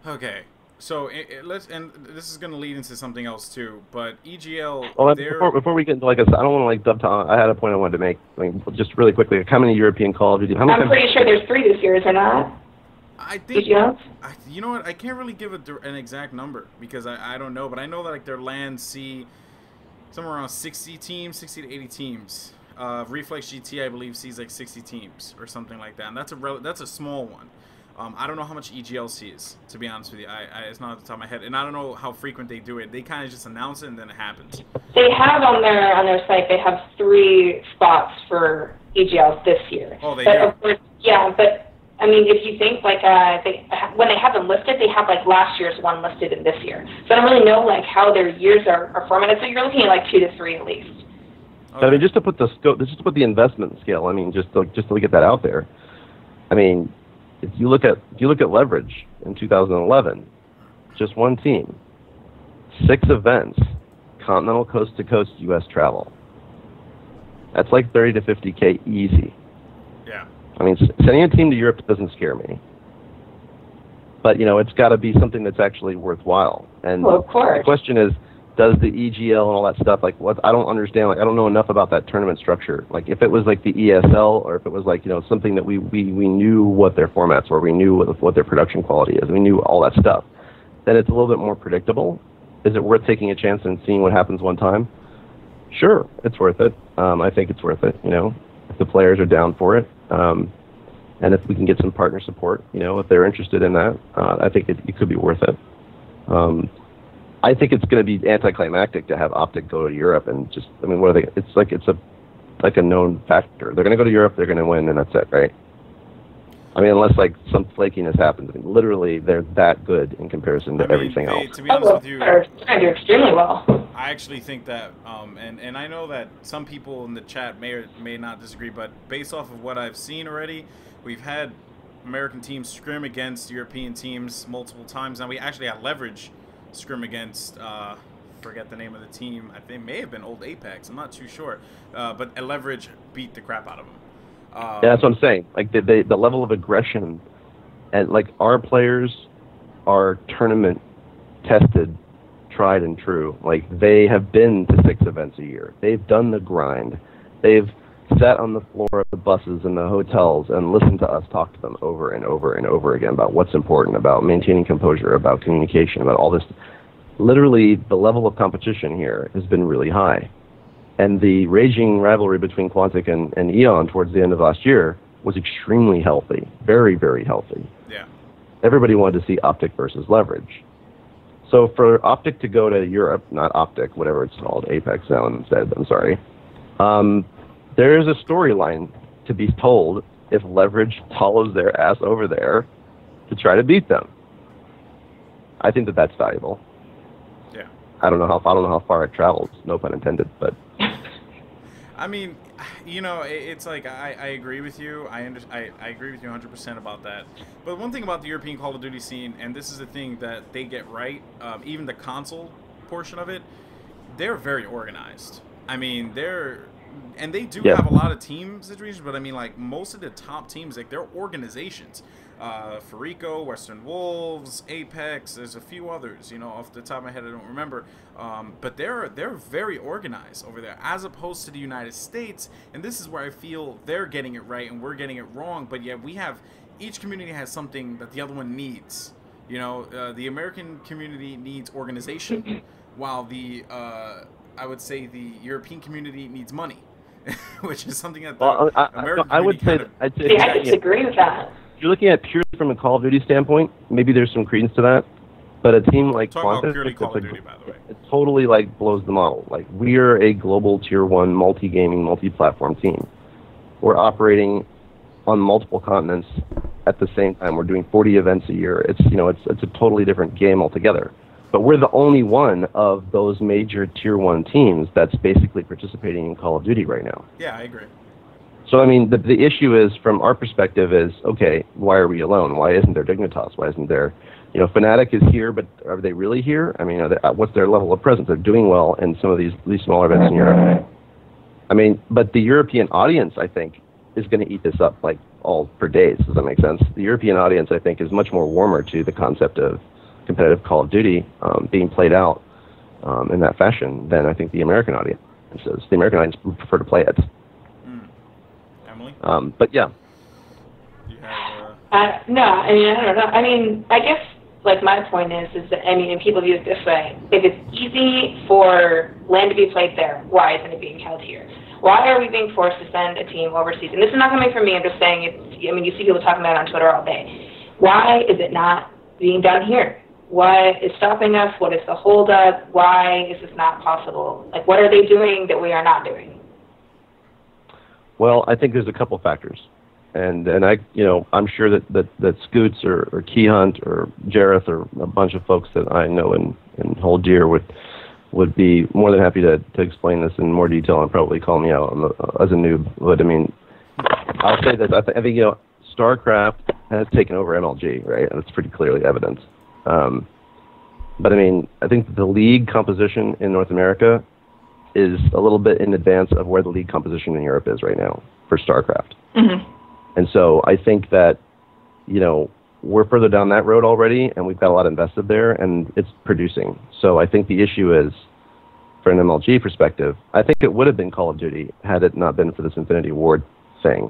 okay. So and this is going to lead into something else too. But EGL, well, before we get into, like I said, I don't want to like dovetail. I had a point I wanted to make. I mean, just really quickly. Like, how many European Call of Duty? I'm pretty sure there's 3 this year, is there not? I think. EGL? You know what? I can't really give an exact number because I don't know. But I know that like their LAN see somewhere around 60 teams, 60 to 80 teams. Reflex GT, I believe, sees like 60 teams or something like that, and that's a small one. I don't know how much EGL sees, to be honest with you. It's not at the top of my head, and I don't know how frequent they do it. They kind of just announce it and then it happens. They have on their site. They have 3 spots for EGLs this year. Oh, they but do. Of course, yeah, but I mean, if you think like when they have them listed, they have like last year's one listed in this year. So I don't really know like how their years are formatted. So you're looking at like 2 to 3 at least. Okay. I mean, just to put the scope, just to put the investment scale. I mean, just to get that out there. I mean, if you look at Leverage in 2011, just one team, 6 events, continental coast to coast U.S. travel. That's like 30 to 50K easy. Yeah. I mean, sending a team to Europe doesn't scare me. But you know, it's got to be something that's actually worthwhile. And well, of course. The question is, does the EGL and all that stuff, like what, I don't understand, like I don't know enough about that tournament structure. Like if it was like the ESL, or if it was like, you know, something that we knew what their formats were, we knew what their production quality is, we knew all that stuff, then it's a little bit more predictable. Is it worth taking a chance and seeing what happens one time? Sure, it's worth it. I think it's worth it, you know, if the players are down for it. And if we can get some partner support, you know, if they're interested in that, I think it could be worth it. I think it's going to be anticlimactic to have Optic go to Europe and just, I mean, what are they? It's like a known factor. They're going to go to Europe, they're going to win, and that's it, right? I mean, unless like some flakiness happens. I mean, literally, they're that good in comparison to everything else. To be honest with you, they're trying to do extremely well. I actually think that, and I know that some people in the chat may or may not disagree, but based off of what I've seen already, we've had American teams scrim against European teams multiple times. Now we actually had Leverage scrim against, forget the name of the team. I think it may have been Old Apex. I'm not too sure, but Leverage beat the crap out of them. Yeah, that's what I'm saying. Like the level of aggression, and like our players are tournament tested, tried and true. Like they have been to 6 events a year. They've done the grind. They've sat on the floor of the buses and the hotels and listened to us talk to them over and over and over again about what's important, about maintaining composure, about communication, about all this. Literally, the level of competition here has been really high. And the raging rivalry between Quantic and Eon towards the end of last year was extremely healthy. Very, very healthy. Yeah. Everybody wanted to see Optic versus Leverage. So for Optic to go to Europe, not Optic, whatever it's called, Apex now instead, I'm sorry, there's a storyline to be told if Leverage follows their ass over there to try to beat them. I think that that's valuable. Yeah. I don't know how far it travels, no pun intended, but I mean, you know, it's like I agree with you. I agree with you 100% about that. But one thing about the European Call of Duty scene, and this is the thing that they get right, even the console portion of it, they're very organized. I mean, and they do Yeah. have a lot of team situations, but I mean, like, most of the top teams, like, they're organizations. Farico, Western Wolves, Apex, there's a few others, you know, off the top of my head I don't remember. But they're very organized over there, as opposed to the United States, and this is where I feel they're getting it right and we're getting it wrong, but yet we have, each community has something that the other one needs. You know, the American community needs organization, while the, I would say the European community needs money, which is something that the American I would say community I'd say See, I disagree with that. if you're looking at purely from a Call of Duty standpoint, maybe there's some credence to that. But a team like talking about Quantic, purely Call of Duty, by the way. it totally like blows the model. Like, we're a global tier 1 multi-gaming, multi-platform team. We're operating on multiple continents at the same time. We're doing 40 events a year. It's, you know, it's a totally different game altogether. But we're the only one of those major tier 1 teams that's basically participating in Call of Duty right now. Yeah, I agree. So, I mean, the issue is, from our perspective, is, okay, why are we alone? Why isn't there Dignitas? Why isn't there, you know, Fnatic is here, but are they really here? I mean, what's their level of presence? They're doing well in some of these smaller events in Europe. I mean, but the European audience, I think, is going to eat this up, like, all for days. Does that make sense? The European audience, I think, is much more warmer to the concept of competitive Call of Duty being played out in that fashion than I think the American audience is. The American audience would prefer to play it. Emily? But yeah. You have, No, I mean, I don't know. I mean, I guess, like, my point is that, I mean, and people view it this way. If it's easy for land to be played there, why isn't it being held here? Why are we being forced to send a team overseas? And this is not coming from me. I'm just saying, I mean, you see people talking about it on Twitter all day. Why is it not being done here? What is stopping us? What is the holdup? Why is this not possible? Like, what are they doing that we are not doing? Well, I think there's a couple factors, and I, you know, I'm sure that Scoots or Key Hunt or Jareth or a bunch of folks that I know and hold dear would be more than happy to explain this in more detail and probably call me out as a noob. But I mean, I'll say this: I think, you know, StarCraft has taken over MLG, right? And it's pretty clearly evident. But I mean, I think the league composition in North America is a little bit in advance of where the league composition in Europe is right now for StarCraft. Mm-hmm. And so I think that, you know, we're further down that road already, and we've got a lot invested there, and it's producing. So I think the issue is, for an MLG perspective, I think it would have been Call of Duty had it not been for this Infinity Ward thing,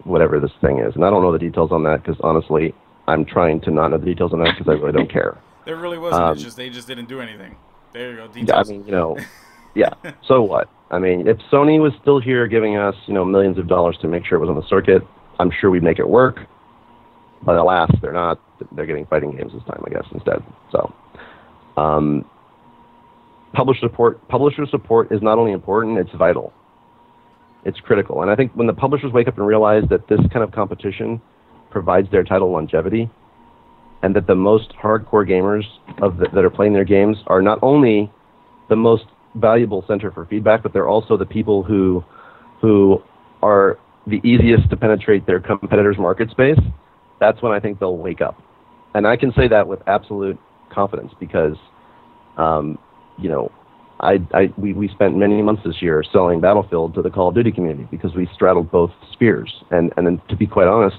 whatever this thing is. And I don't know the details on that, because honestly, I'm trying to not know the details on that because I really don't care. there really wasn't. It's just they just didn't do anything. There you go. Details. Yeah, I mean, you know, yeah. So what? I mean, if Sony was still here giving us, you know, millions of dollars to make sure it was on the circuit, I'm sure we'd make it work. But alas, they're not. They're getting fighting games this time, I guess, instead. So, publisher support is not only important; it's vital. It's critical. And I think when the publishers wake up and realize that this kind of competition provides their title longevity, and that the most hardcore gamers that are playing their games are not only the most valuable center for feedback, but they're also the people who are the easiest to penetrate their competitors' market space, that's when I think they'll wake up. And I can say that with absolute confidence because, you know, we spent many months this year selling Battlefield to the Call of Duty community because we straddled both spheres. And then, to be quite honest,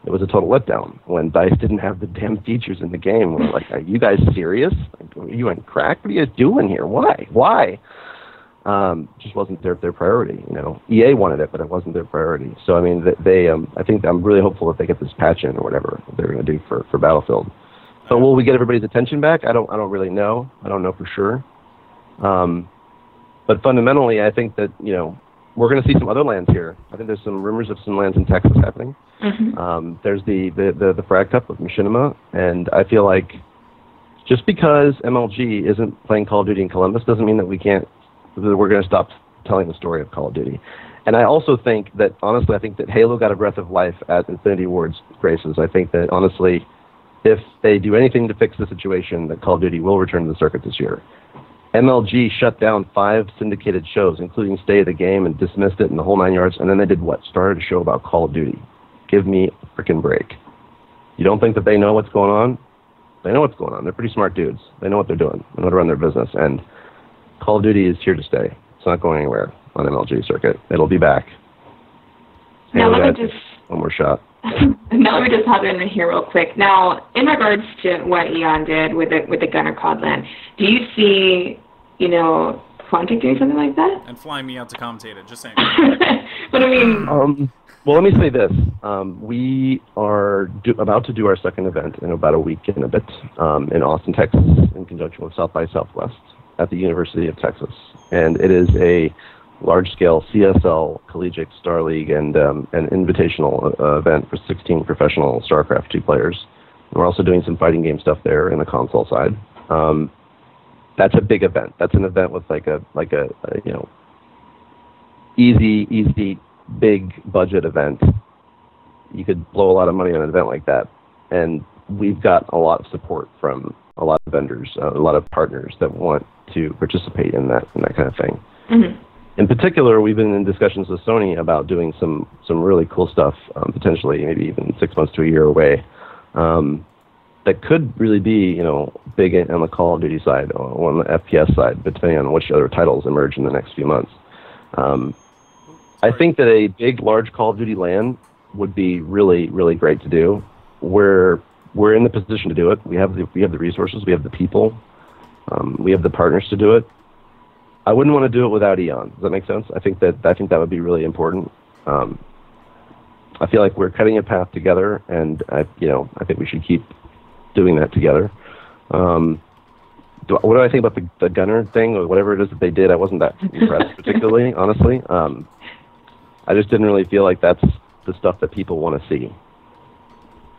it was a total letdown when DICE didn't have the damn features in the game. We're like, are you guys serious? Like, are you on crack? What are you guys doing here? Why? Just wasn't their priority. You know, EA wanted it, but it wasn't their priority. So I mean, I think I'm really hopeful that they get this patch in or whatever they're going to do for Battlefield. So will we get everybody's attention back? I don't really know. I don't know for sure. But fundamentally, I think that, you know, we're going to see some other lands here. I think there's some rumors of some lands in Texas happening. Mm-hmm. There's the Frag Cup with Machinima, and I feel like just because MLG isn't playing Call of Duty in Columbus doesn't mean that we're going to stop telling the story of Call of Duty. And I also think that, honestly, I think that Halo got a breath of life at Infinity Ward's graces. I think that, honestly, if they do anything to fix the situation, that Call of Duty will return to the circuit this year. MLG shut down 5 syndicated shows, including Stay of the Game, and dismissed it in the whole 9 yards, and then they did what? Started a show about Call of Duty. Give me a freaking break. You don't think that they know what's going on? They know what's going on. They're pretty smart dudes. They know what they're doing. They know how to run their business, and Call of Duty is here to stay. It's not going anywhere. on MLG circuit. It'll be back. Now And let me just one more shot. now let me just hop in here real quick. Now, in regards to what Eon did with the Gunner COD LAN, do you see, you know, Quantic doing something like that? And flying me out to commentate it, just saying. But I mean... well, let me say this. We are about to do our second event in about a week and a bit in Austin, Texas, in conjunction with South by Southwest at the University of Texas. And it is a large-scale CSL, Collegiate Star League, and an invitational event for 16 professional StarCraft 2 players. And we're also doing some fighting game stuff there in the console side. That's a big event. That's an event with like a you know, easy, big budget event. You could blow a lot of money on an event like that. And we've got a lot of support from a lot of vendors, a lot of partners that want to participate in that kind of thing. Mm-hmm. In particular, we've been in discussions with Sony about doing some really cool stuff, potentially maybe even 6 months to a year away, that could really be, you know, big on the Call of Duty side or on the FPS side, depending on which other titles emerge in the next few months. I think that a big, large Call of Duty LAN would be really, really great to do. We're in the position to do it. We have the resources, we have the people, we have the partners to do it. I wouldn't want to do it without Eon. Does that make sense? I think that would be really important. I feel like we're cutting a path together, and I think we should keep doing that together. What do I think about the Gunner thing or whatever it is that they did? I wasn't that impressed particularly, honestly. I just didn't really feel like that's the stuff that people want to see.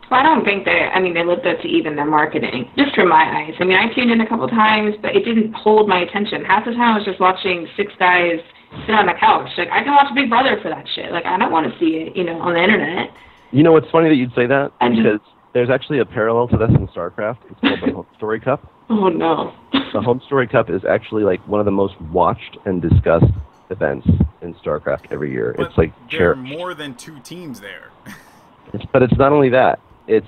Well, I don't think they lived up to even their marketing, just from my eyes. I mean, I tuned in a couple times, but it didn't hold my attention. Half the time I was just watching 6 guys sit on the couch. Like, I can watch Big Brother for that shit. Like, I don't want to see it, you know, on the internet. You know, it's funny that you'd say that, because there's actually a parallel to this in StarCraft. It's called the Home Story Cup. Oh, no. The Home Story Cup is actually, like, one of the most watched and discussed events in StarCraft every year. But it's like there are more than 2 teams there. But it's not only that. It's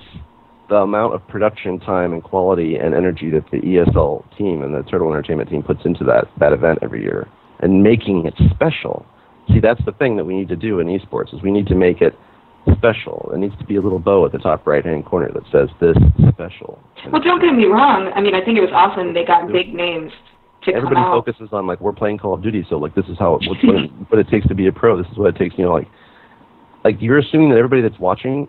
the amount of production time and quality and energy that the ESL team and the Turtle Entertainment team puts into that event every year and making it special. See, that's the thing that we need to do in esports, is we need to make it special. It needs to be a little bow at the top right-hand corner that says, this is special. Well, don't get me wrong. I mean, I think it was awesome they got big names to Everybody come out. focuses on, like, we're playing Call of Duty, so, like, this is how what it takes to be a pro. This is what it takes, you know, like you're assuming that everybody that's watching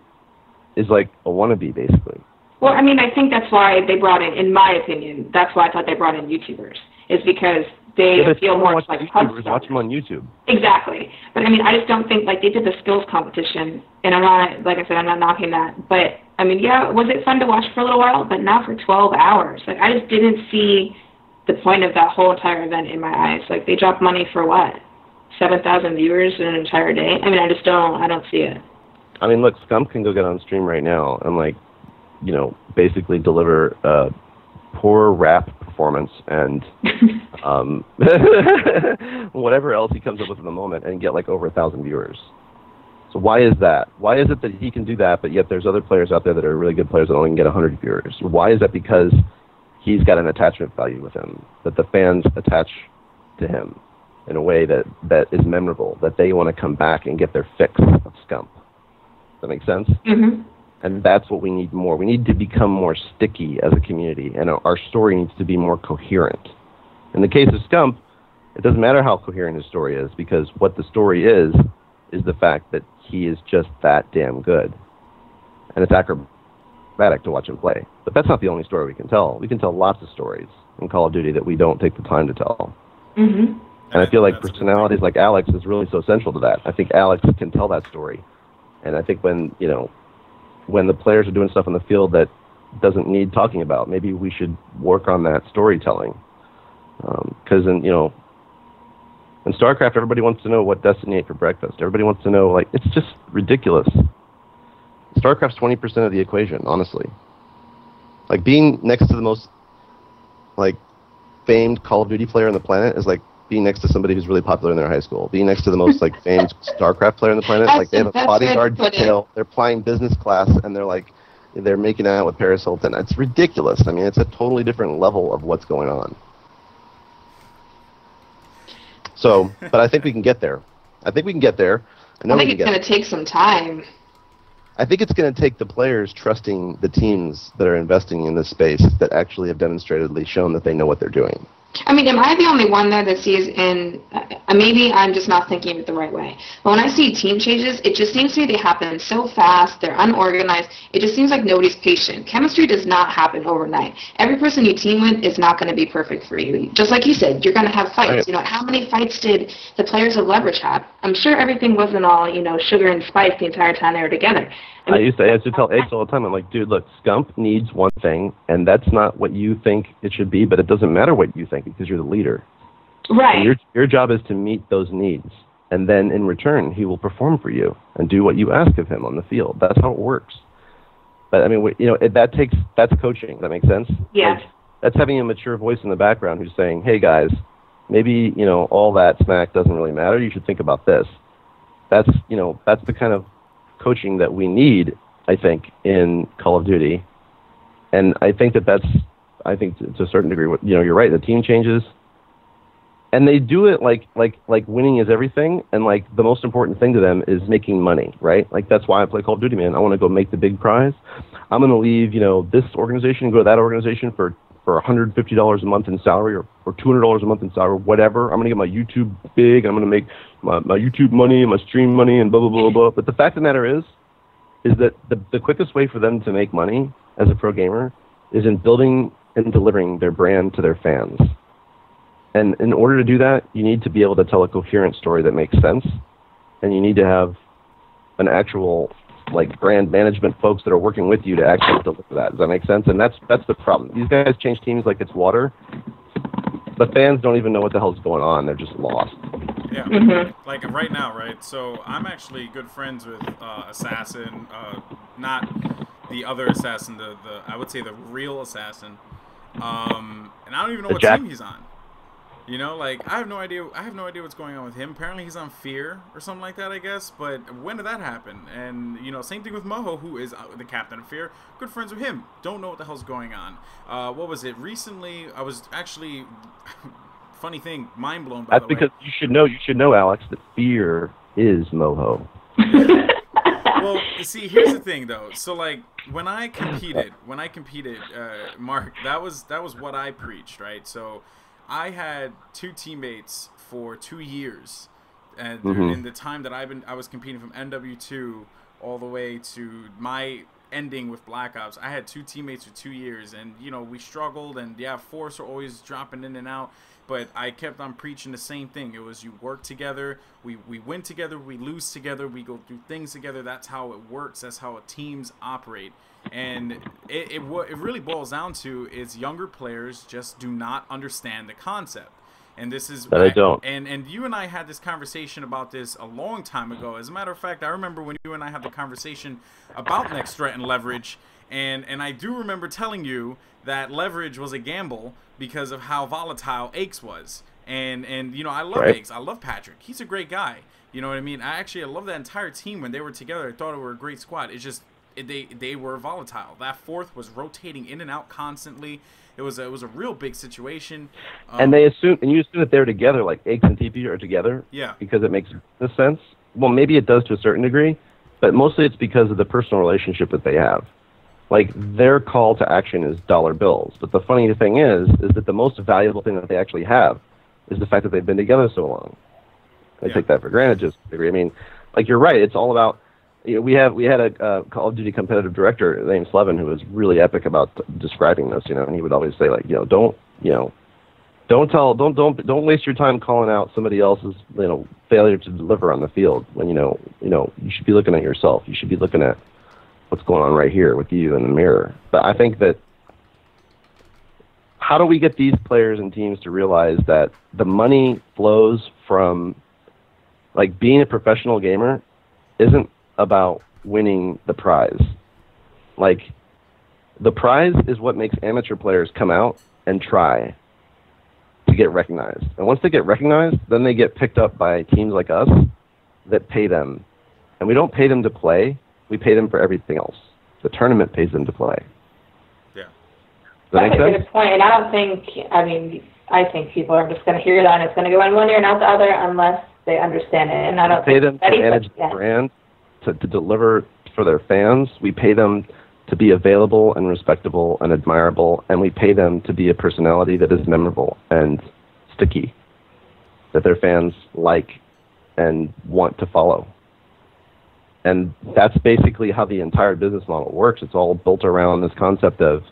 is like a wannabe, basically. Well, I mean, I think that's why they brought in my opinion, that's why I thought they brought in YouTubers, is because they feel more like YouTubers, watch them on YouTube. Exactly. But I mean, I just don't think, like, they did the skills competition, and I'm not, like I said, I'm not knocking that. But, I mean, yeah, was it fun to watch for a little while? But not for 12 hours. Like, I just didn't see the point of that whole entire event in my eyes. Like, they dropped money for what? 7,000 viewers in an entire day? I mean, I don't see it. I mean, look, Scump can go get on stream right now and, like, you know, basically deliver a poor rap performance and whatever else he comes up with in the moment and get, like, over 1,000 viewers. So why is that? Why is it that he can do that, but yet there's other players out there that are really good players that only can get 100 viewers? Why is that? Because he's got an attachment value with him, that the fans attach to him in a way that is memorable, that they want to come back and get their fix of Scump. That makes sense? Mm-hmm. And that's what we need more. We need to become more sticky as a community, and our story needs to be more coherent. In the case of Scump, it doesn't matter how coherent his story is, because what the story is the fact that he is just that damn good. And it's acrobatic to watch him play. But that's not the only story we can tell. We can tell lots of stories in Call of Duty that we don't take the time to tell. Mm-hmm. And I feel like personalities like Alex is really so central to that. I think Alex can tell that story. And I think when the players are doing stuff on the field that doesn't need talking about, maybe we should work on that storytelling. Because in StarCraft, everybody wants to know what Destiny ate for breakfast. Everybody wants to know, like, it's just ridiculous. StarCraft's 20% of the equation, honestly. Like, being next to the most, like, famed Call of Duty player on the planet is like being next to somebody who's really popular in their high school. Being next to the most, like, famed StarCraft player on the planet, like, they have a bodyguard detail, they're flying business class, and they're making out with Paris Hilton. It's ridiculous. I mean, it's a totally different level of what's going on. So, but I think we can get there. I think we can get there. I think it's going to take some time. I think it's going to take the players trusting the teams that are investing in this space that actually have demonstratedly shown that they know what they're doing. I mean, am I the only one there that sees maybe I'm just not thinking of it the right way. But when I see team changes, it just seems to me they happen so fast, they're unorganized, it just seems like nobody's patient. Chemistry does not happen overnight. Every person you team with is not going to be perfect for you. Just like you said, you're going to have fights. You know, how many fights did the players of Leverage have? I'm sure everything wasn't all, sugar and spice the entire time they were together. I used to tell Eggs all the time, I'm like, dude, look, Scump needs one thing, and that's not what you think it should be, but it doesn't matter what you think because you're the leader. Right. And your job is to meet those needs, and then in return, he will perform for you and do what you ask of him on the field. That's how it works. But, I mean, that's coaching. Does that make sense? Yeah. Like, that's having a mature voice in the background who's saying, hey, guys, maybe, all that smack doesn't really matter. You should think about this. That's the kind of coaching that we need, I think, in Call of Duty, and I think that's to a certain degree, you're right. The team changes, and they do it like winning is everything, and like the most important thing to them is making money, right? Like that's why I play Call of Duty, man. I want to go make the big prize. I'm going to leave, this organization and go to that organization for $150 a month in salary or $200 a month in salary, whatever. I'm going to get my YouTube big. I'm going to make my YouTube money and my stream money and blah, blah, blah, blah. But the fact of the matter is that the quickest way for them to make money as a pro gamer is in building and delivering their brand to their fans. And in order to do that, you need to be able to tell a coherent story that makes sense. And you need to have an actual brand management folks that are working with you to actually deliver that. Does that make sense? And that's the problem. These guys change teams like it's water. The fans don't even know what the hell's going on. They're just lost. Yeah. Mm-hmm. Like right now, right? So I'm actually good friends with Assassin, not the other Assassin, the I would say the real Assassin. And I don't even know what team he's on. I have no idea. I have no idea what's going on with him. Apparently, he's on Fear or something like that, I guess. But when did that happen? And same thing with Moho, who is the captain of Fear. Good friends with him. Don't know what the hell's going on. What was it? Recently, I was actually funny thing, mind blown. By That's because you should know, Alex, that Fear is Moho. Well, see, here's the thing, though. So, when I competed, Mark, that was what I preached, right? So. I had two teammates for 2 years, and in the time that I was competing from NW2 all the way to my ending with Black Ops. I had two teammates for 2 years, and we struggled, and Force were always dropping in and out. But I kept on preaching the same thing. It was you work together, we win together, we lose together, we go through things together. That's how it works. That's how teams operate. And it really boils down to is younger players just do not understand the concept. And this is that I don't. And you and I had this conversation about this a long time ago. As a matter of fact, I remember when you and I had the conversation about Next Threat and Leverage, and I do remember telling you that Leverage was a gamble because of how volatile Aches was. And I love Aches. I love Patrick. He's a great guy. You know what I mean? I love that entire team when they were together. I thought it were a great squad. It's just they were volatile. That fourth was rotating in and out constantly. It was a real big situation. And you assume that they're together, like Aches and TP are together. Yeah. Because it makes business sense. Well, maybe it does to a certain degree, but mostly it's because of the personal relationship that they have. Like their call to action is dollar bills. But the funny thing is that the most valuable thing that they actually have is the fact that they've been together so long. I take that for granted just to a degree. I mean, you're right. It's all about. We had a Call of Duty competitive director named Slevin who was really epic about describing this, and he would always say don't waste your time calling out somebody else's, failure to deliver on the field when you should be looking at yourself. You should be looking at what's going on right here with you in the mirror. But I think that how do we get these players and teams to realize that the money flows from being a professional gamer isn't about winning the prize. The prize is what makes amateur players come out and try to get recognized. And once they get recognized, then they get picked up by teams like us that pay them. And we don't pay them to play, we pay them for everything else. The tournament pays them to play. Yeah. Does that make sense? That's a good point. And I don't think, I think people are just going to hear that and it's going to go in one ear and out the other unless they understand it. And I don't pay them to manage the brand, to deliver for their fans. We pay them to be available and respectable and admirable, and we pay them to be a personality that is memorable and sticky, that their fans like and want to follow. And that's basically how the entire business model works. It's all built around this concept of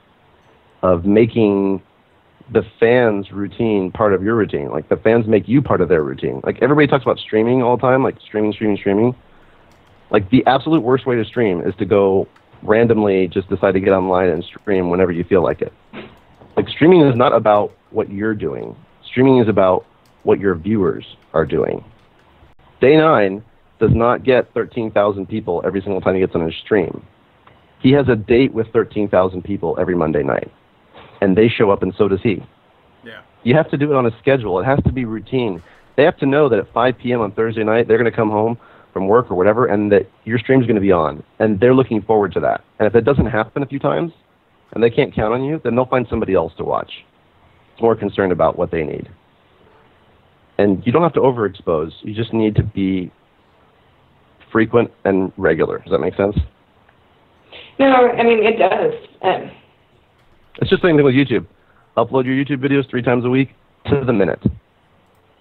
making the fans' routine part of your routine. Like, the fans make you part of their routine. Like, everybody talks about streaming all the time, like streaming. Like, the absolute worst way to stream is to go randomly just decide to get online and stream whenever you feel like it. Like, streaming is not about what you're doing. Streaming is about what your viewers are doing. Day 9 does not get 13,000 people every single time he gets on his stream. He has a date with 13,000 people every Monday night, and they show up, and so does he. Yeah. You have to do it on a schedule. It has to be routine. They have to know that at 5 p.m. on Thursday night, they're going to come home from work or whatever, and that your stream's going to be on, and they're looking forward to that. And if it doesn't happen a few times, and they can't count on you, then they'll find somebody else to watch. It's more concerned about what they need. And you don't have to overexpose. You just need to be frequent and regular. Does that make sense? No, I mean, it does. It's just the same thing with YouTube. Upload your YouTube videos 3 times a week to the minute.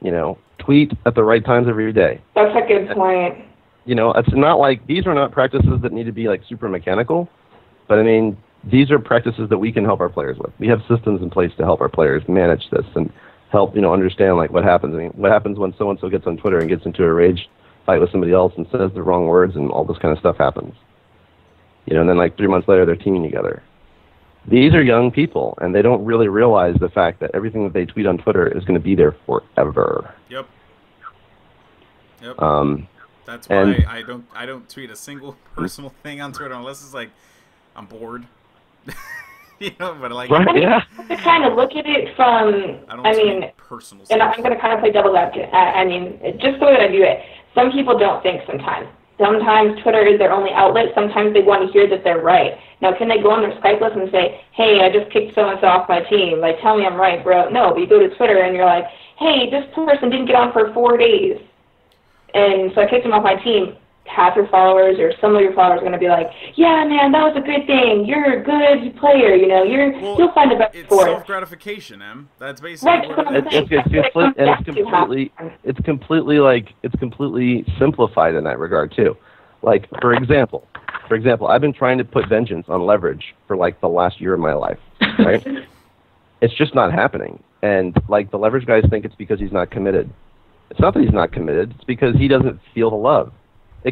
You know, tweet at the right times every day. That's a good point. You know, it's not like, these are not practices that need to be like super mechanical, but I mean, these are practices that we can help our players with. We have systems in place to help our players manage this and help, you know, understand like what happens. I mean, what happens when so-and-so gets on Twitter and gets into a rage fight with somebody else and says the wrong words, and all this kind of stuff happens. You know, and then like 3 months later, they're teaming together. These are young people, and they don't really realize the fact that everything that they tweet on Twitter is going to be there forever. Yep. That's why I don't tweet a single personal thing on Twitter unless it's like I'm bored. You know, but like, right, yeah. To kind of look at it from, I mean, personal and stuff. I'm going to kind of play devil's advocate. I mean, just the way that I view it, some people don't think sometimes. Sometimes Twitter is their only outlet. Sometimes they want to hear that they're right. Now, can they go on their Skype list and say, hey, I just kicked so-and-so off my team. Like, tell me I'm right, bro. No, but you go to Twitter and you're like, hey, this person didn't get on for 4 days. And so I kicked him off my team. Half your followers or some of your followers are going to be like, yeah, man, that was a good thing. You're a good player. You know, you'll find a better sport. It's self-gratification, Em. That's basically what it is. It's completely simplified in that regard too. Like, for example, I've been trying to put vengeance on Leverage for like the last year of my life, right? It's just not happening. And like, the Leverage guys think it's because he's not committed. It's not that he's not committed. It's because he doesn't feel the love.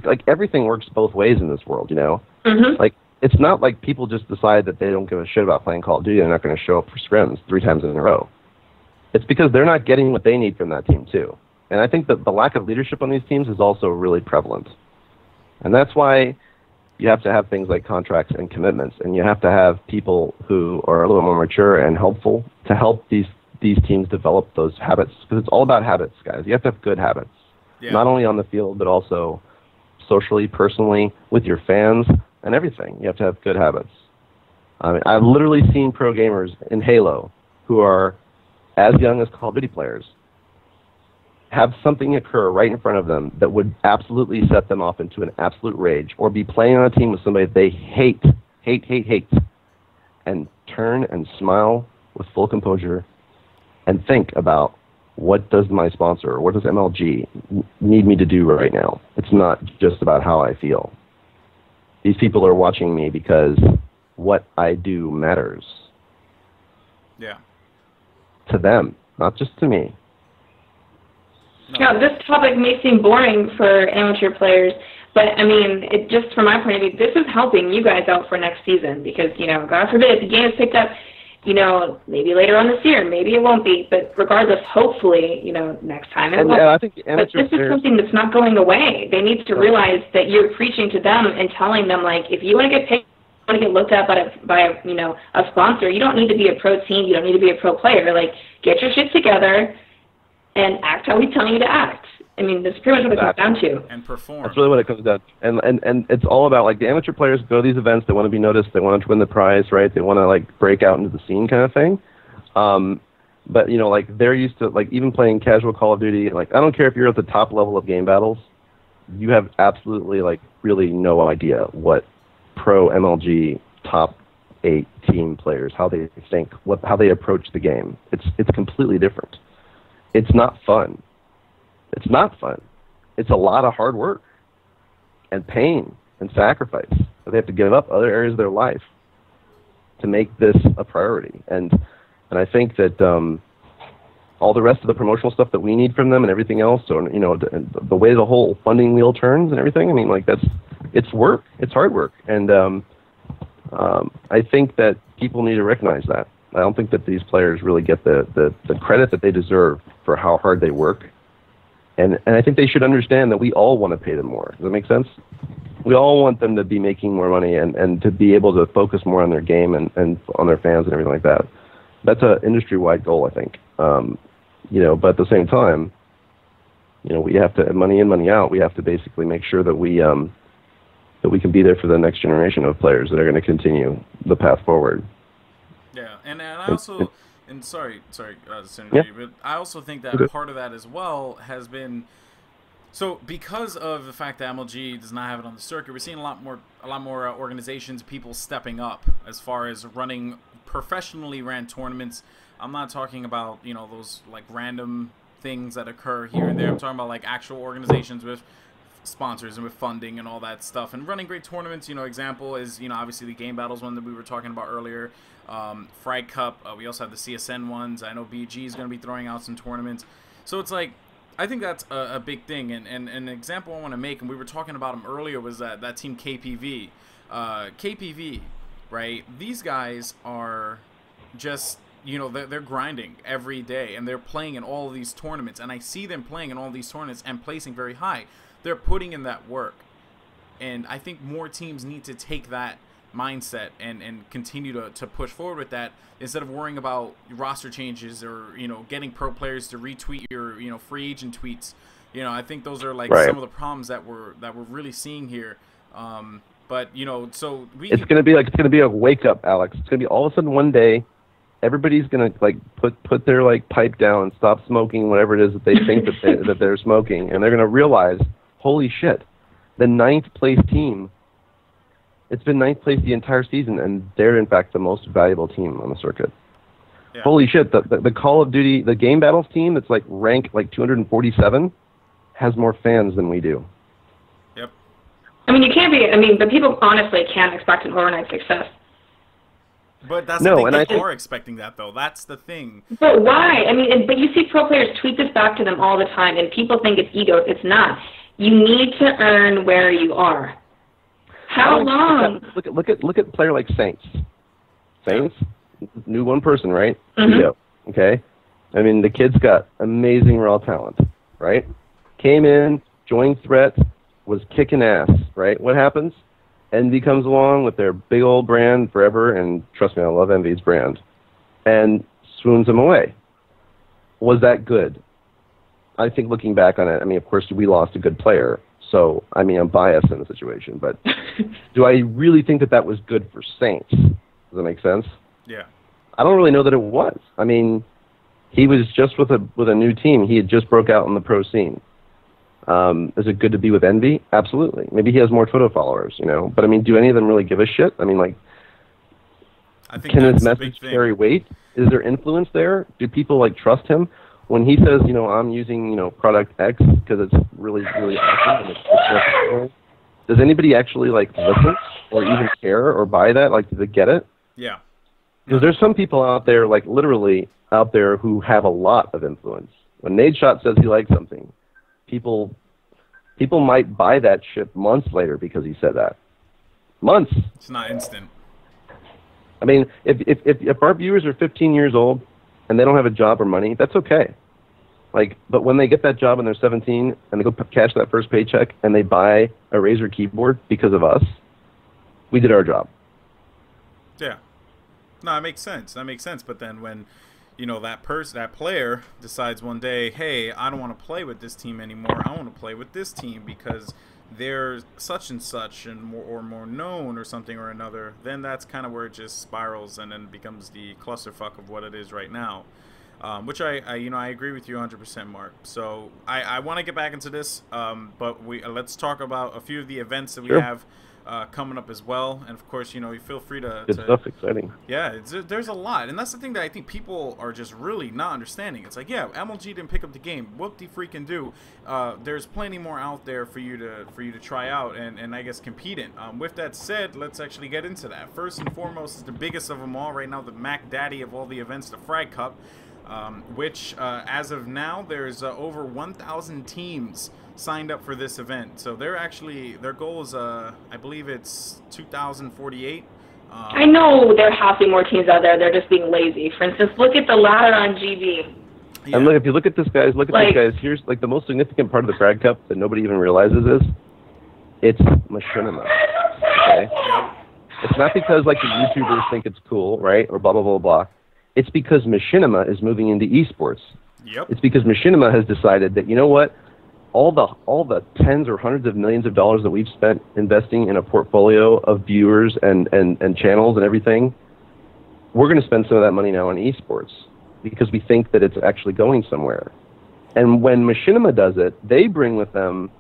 Like, everything works both ways in this world, you know? Mm-hmm. Like, it's not like people just decide that they don't give a shit about playing Call of Duty and they're not going to show up for scrims 3 times in a row. It's because they're not getting what they need from that team, too. And I think that the lack of leadership on these teams is also really prevalent. And that's why you have to have things like contracts and commitments, and you have to have people who are a little more mature and helpful to help these teams develop those habits. Because it's all about habits, guys. You have to have good habits. Yeah. Not only on the field, but also socially, personally, with your fans, and everything. You have to have good habits. I mean, I've literally seen pro gamers in Halo who are as young as Call of Duty players have something occur right in front of them that would absolutely set them off into an absolute rage, or be playing on a team with somebody they hate, and turn and smile with full composure and think about, what does my sponsor, or what does MLG need me to do right now? It's not just about how I feel. These people are watching me because what I do matters. Yeah. To them, not just to me. No. Now, this topic may seem boring for amateur players, but, I mean, it just from my point of view, this is helping you guys out for next season because, you know, God forbid, if the game is picked up, you know, maybe later on this year, maybe it won't be, but regardless, hopefully, you know, next time it will. I think but this is something that's not going away. They need to realize that you're preaching to them and telling them, like, if you want to get picked, you want to get looked at by you know, a sponsor, you don't need to be a pro team, you don't need to be a pro player. Like, get your shit together and act how we tell you to act. I mean, that's pretty much what it comes down to. And perform. That's really what it comes down to. And it's all about, like, the amateur players go to these events, they want to be noticed, they want to win the prize, right? They want to, like, break out into the scene kind of thing. But you know, like they're used to like even playing casual Call of Duty. Like I don't care if you're at the top level of game battles, you have absolutely like really no idea what pro MLG top 8 team players, how they think, how they approach the game. It's completely different. It's not fun. It's not fun. It's a lot of hard work and pain and sacrifice. They have to give up other areas of their life to make this a priority. And I think that all the rest of the promotional stuff that we need from them and everything else, or you know, the way the whole funding wheel turns and everything. I mean, like it's work. It's hard work, and I think that people need to recognize that. I don't think that these players really get the credit that they deserve for how hard they work, and I think they should understand that we all want to pay them more. Does that make sense? We all want them to be making more money and to be able to focus more on their game and on their fans and everything like that. That's an industry-wide goal, I think. You know, but at the same time, you know, we have to, money in, money out, we have to basically make sure that we can be there for the next generation of players that are going to continue the path forward. Yeah, and I also, and sorry, Cinergy, yeah. but I also think that part of that as well has been, so because of the fact that MLG does not have it on the circuit, we're seeing a lot more organizations, people stepping up as far as running professionally ran tournaments. I'm not talking about, you know, those like random things that occur here and there. I'm talking about like actual organizations with sponsors and with funding and all that stuff and running great tournaments. You know, example is, you know, obviously the Game Battles one that we were talking about earlier, Frag Cup. We also have the CSN ones. I know BG is going to be throwing out some tournaments. So it's like, I think that's a big thing. And an example I want to make, and we were talking about them earlier, was that team KPV. KPV, right? These guys are just, you know, they're grinding every day, and they're playing in all of these tournaments, and I see them playing in all these tournaments and placing very high. They're putting in that work, and I think more teams need to take that mindset and continue to push forward with that instead of worrying about roster changes or, you know, getting pro players to retweet your, you know, free agent tweets. You know, I think those are like some of the problems that we're really seeing here. But you know, so it's gonna be a wake up, Alex. It's gonna be all of a sudden one day, everybody's gonna like put their like pipe down and stop smoking whatever it is that they think that they're smoking, and they're gonna realize, holy shit, the 9th place team. It's been 9th place the entire season, and they're in fact the most valuable team on the circuit. Yeah. Holy shit, the Call of Duty, the Game Battles team that's like ranked like 247 has more fans than we do. Yep. I mean, you can't be. I mean, but people honestly can't expect an overnight success. But that's the thing, people are expecting that, though. That's the thing. But why? I mean, but you see pro players tweet this back to them all the time, and people think it's ego. It's not. You need to earn where you are. How long? Look at a player like Saints. Saints, new one person, right? Mm-hmm. Yeah. Okay. I mean, the kid's got amazing raw talent, right? Came in, joined Threat, was kicking ass, right? What happens? Envy comes along with their big old brand forever, and trust me, I love Envy's brand, and swoons him away. Was that good? I think looking back on it, I mean, of course, we lost a good player, so, I mean, I'm biased in the situation, but do I really think that was good for Saints? Does that make sense? Yeah. I don't really know that it was. I mean, he was just with a new team. He had just broke out in the pro scene. Is it good to be with Envy? Absolutely. Maybe he has more Twitter followers, you know. But I mean, do any of them really give a shit? I mean, like, I think can his message carry weight? Is there influence there? Do people like trust him when he says, you know, I'm using, you know, product X because it's really, really awesome and it's necessary? Does anybody actually like listen or even care or buy that? Like, do they get it? Yeah. Because there's some people out there, like literally out there, who have a lot of influence. When Nadeshot says he likes something, people might buy that shit months later because he said that. Months. It's not instant. I mean, if our viewers are 15 years old and they don't have a job or money, that's okay. Like, but when they get that job and they're 17 and they go cash that first paycheck and they buy a Razer keyboard because of us, we did our job. Yeah. No, that makes sense. That makes sense. But then when, you know, that player decides one day, hey, I don't want to play with this team anymore. I want to play with this team because they're such and such and more known or something or another, then that's kind of where it just spirals and then becomes the clusterfuck of what it is right now. which I agree with you 100%, Mark. So I want to get back into this, but let's talk about a few of the events that we have coming up as well. And of course, you feel free to Good stuff, exciting. Yeah, there's a lot, and that's the thing that I think people are just really not understanding. It's like, yeah, MLG didn't pick up the game. Whoop de freaking do. There's plenty more out there for you to try out and I guess compete in. With that said, let's actually get into that. First and foremost is the biggest of them all right now, the Mac Daddy of all the events, the Frag Cup, which as of now there's over 1,000 teams signed up for this event. So their goal is I believe it's 2,048. I know there have to be more teams out there. They're just being lazy. For instance, look at the ladder on GB. Yeah. And look, if you look at this, guys, here's like the most significant part of the Frag Cup that nobody even realizes is it's machinima. Okay? Yep. It's not because like the YouTubers think it's cool, right? Or blah blah blah blah. It's because machinima is moving into esports. Yep. It's because machinima has decided that, you know what? All the tens or hundreds of millions of dollars that we've spent investing in a portfolio of viewers and channels and everything, we're going to spend some of that money now on esports because we think that it's actually going somewhere. And when machinima does it, they bring with them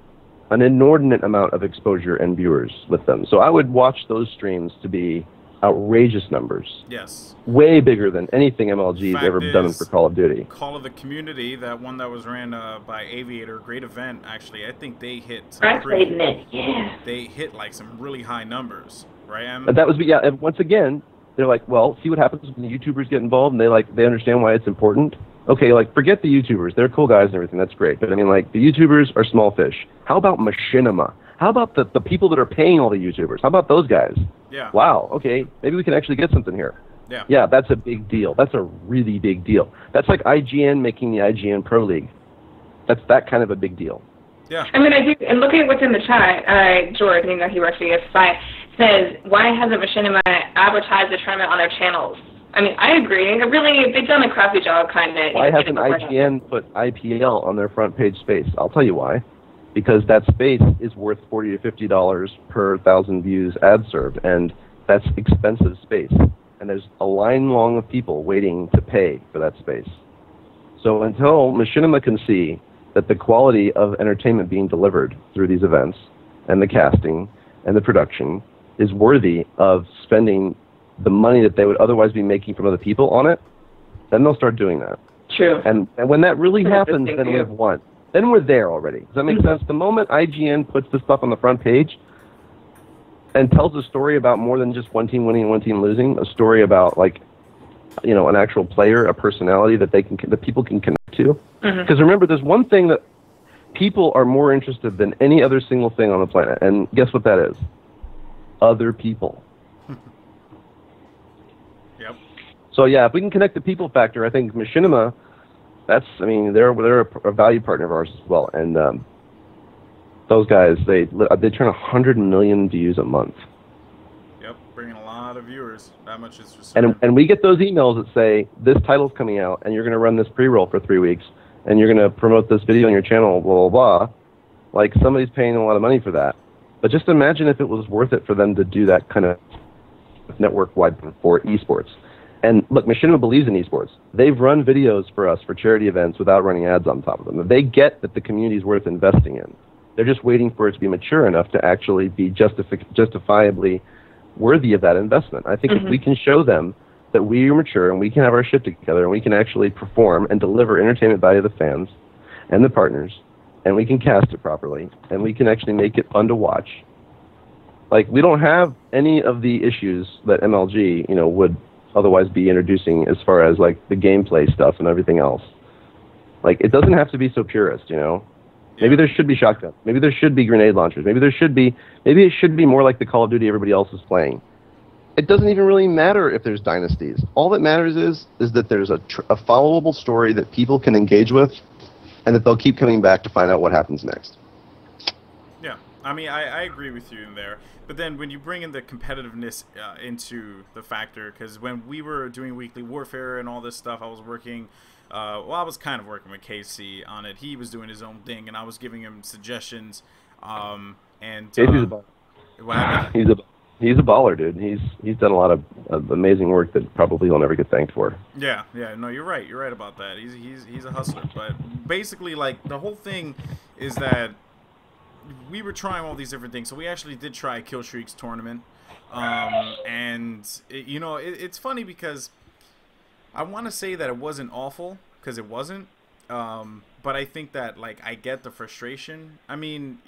an inordinate amount of exposure and viewers with them. So I would watch those streams to be outrageous numbers. Yes. Way bigger than anything MLG's ever done for Call of Duty. Call of the Community, that one that was ran by Aviator, great event actually. I think they hit they hit like some really high numbers, right? And that was and once again, they're like, well, see what happens when the YouTubers get involved and they understand why it's important. Okay, like forget the YouTubers, they're cool guys and everything, that's great. But I mean, like the YouTubers are small fish. How about machinima? How about the people that are paying all the YouTubers? How about those guys? Yeah. Wow, okay, maybe we can actually get something here. Yeah. Yeah, that's a big deal. That's a really big deal. That's like IGN making the IGN Pro League. That's that kind of a big deal. Yeah. I mean, I do, and looking at what's in the chat, George, I think he works for ESFI, says, why hasn't Machinima advertised the tournament on their channels? I mean, I agree. Really, they've done a crappy job, kind of. Why hasn't IGN put IPL on their front page space? I'll tell you why. Because that space is worth $40 to $50 per 1,000 views ad served, and that's expensive space. And there's a line long of people waiting to pay for that space. So until Machinima can see that the quality of entertainment being delivered through these events, and the casting, and the production, is worthy of spending the money that they would otherwise be making from other people on it, then they'll start doing that. True. And when that really happens, then we have won. Then we're there already. Does that make sense? The moment IGN puts this stuff on the front page and tells a story about more than just one team winning and one team losing, a story about like, an actual player, a personality that that people can connect to. Because remember, there's one thing that people are more interested than any other single thing on the planet, and guess what that is? Other people. Yep. So yeah, if we can connect the people factor, I think Machinima, they're a value partner of ours as well, and those guys, they turn 100 million views a month. Yep, bringing a lot of viewers. That much is for sure. And we get those emails that say this title's coming out, and you're going to run this pre-roll for 3 weeks, and you're going to promote this video on your channel, blah blah blah. Like somebody's paying a lot of money for that. But just imagine if it was worth it for them to do that kind of network-wide for esports. And look, Machinima believes in esports. They've run videos for us for charity events without running ads on top of them. They get that the community is worth investing in. They're just waiting for it to be mature enough to actually be justifiably worthy of that investment. I think if we can show them that we are mature and we can have our shit together and we can actually perform and deliver entertainment value to the fans and the partners, and we can cast it properly, and we can actually make it fun to watch. Like, we don't have any of the issues that MLG, would otherwise be introducing as far as, like, the gameplay stuff and everything else. Like, it doesn't have to be so purist, Maybe there should be shotguns. Maybe there should be grenade launchers. Maybe it should be more like the Call of Duty everybody else is playing. It doesn't even really matter if there's dynasties. All that matters is that there's a followable story that people can engage with, and that they'll keep coming back to find out what happens next. Yeah, I mean, I agree with you in there. But then when you bring in the competitiveness into the factor, because when we were doing Weekly Warfare and all this stuff, I was working, I was kind of working with KC on it. He was doing his own thing, and I was giving him suggestions. KC's a bum. What happened? He's a bum. He's a baller, dude. He's done a lot of amazing work that probably he'll never get thanked for. Yeah, no, you're right. You're right about that. He's a hustler. But basically, like, the whole thing is that we were trying all these different things. So we actually did try Kill Streaks tournament. And, it's funny because I want to say that it wasn't awful, because it wasn't. But I think that, like, I get the frustration. I mean,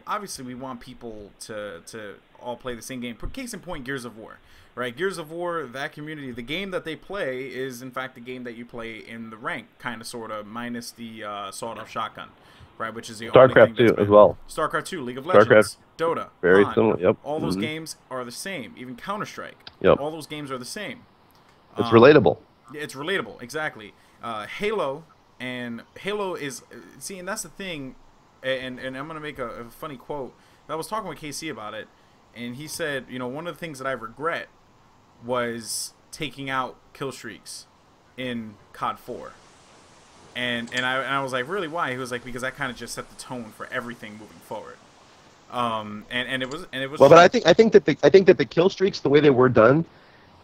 obviously we want people to all play the same game. Case in point, Gears of War, right? Gears of War, that community, the game that they play is, in fact, the game that you play in the rank, kind of, sort of, minus the sawed-off shotgun, right? Which is the only thing StarCraft 2 as well. StarCraft 2, League of Legends, Dota, very Han, similar. Yep. all those games are the same. Even Counter-Strike. Yep. All those games are the same. It's relatable. It's relatable, exactly. Halo. And Halo is, and that's the thing, and I'm going to make a funny quote. I was talking with KC about it, and he said, one of the things that I regret was taking out kill streaks in COD 4. And I was like, really, why? He was like, because that kind of just set the tone for everything moving forward. And it was well, but I think that the kill streaks, the way they were done,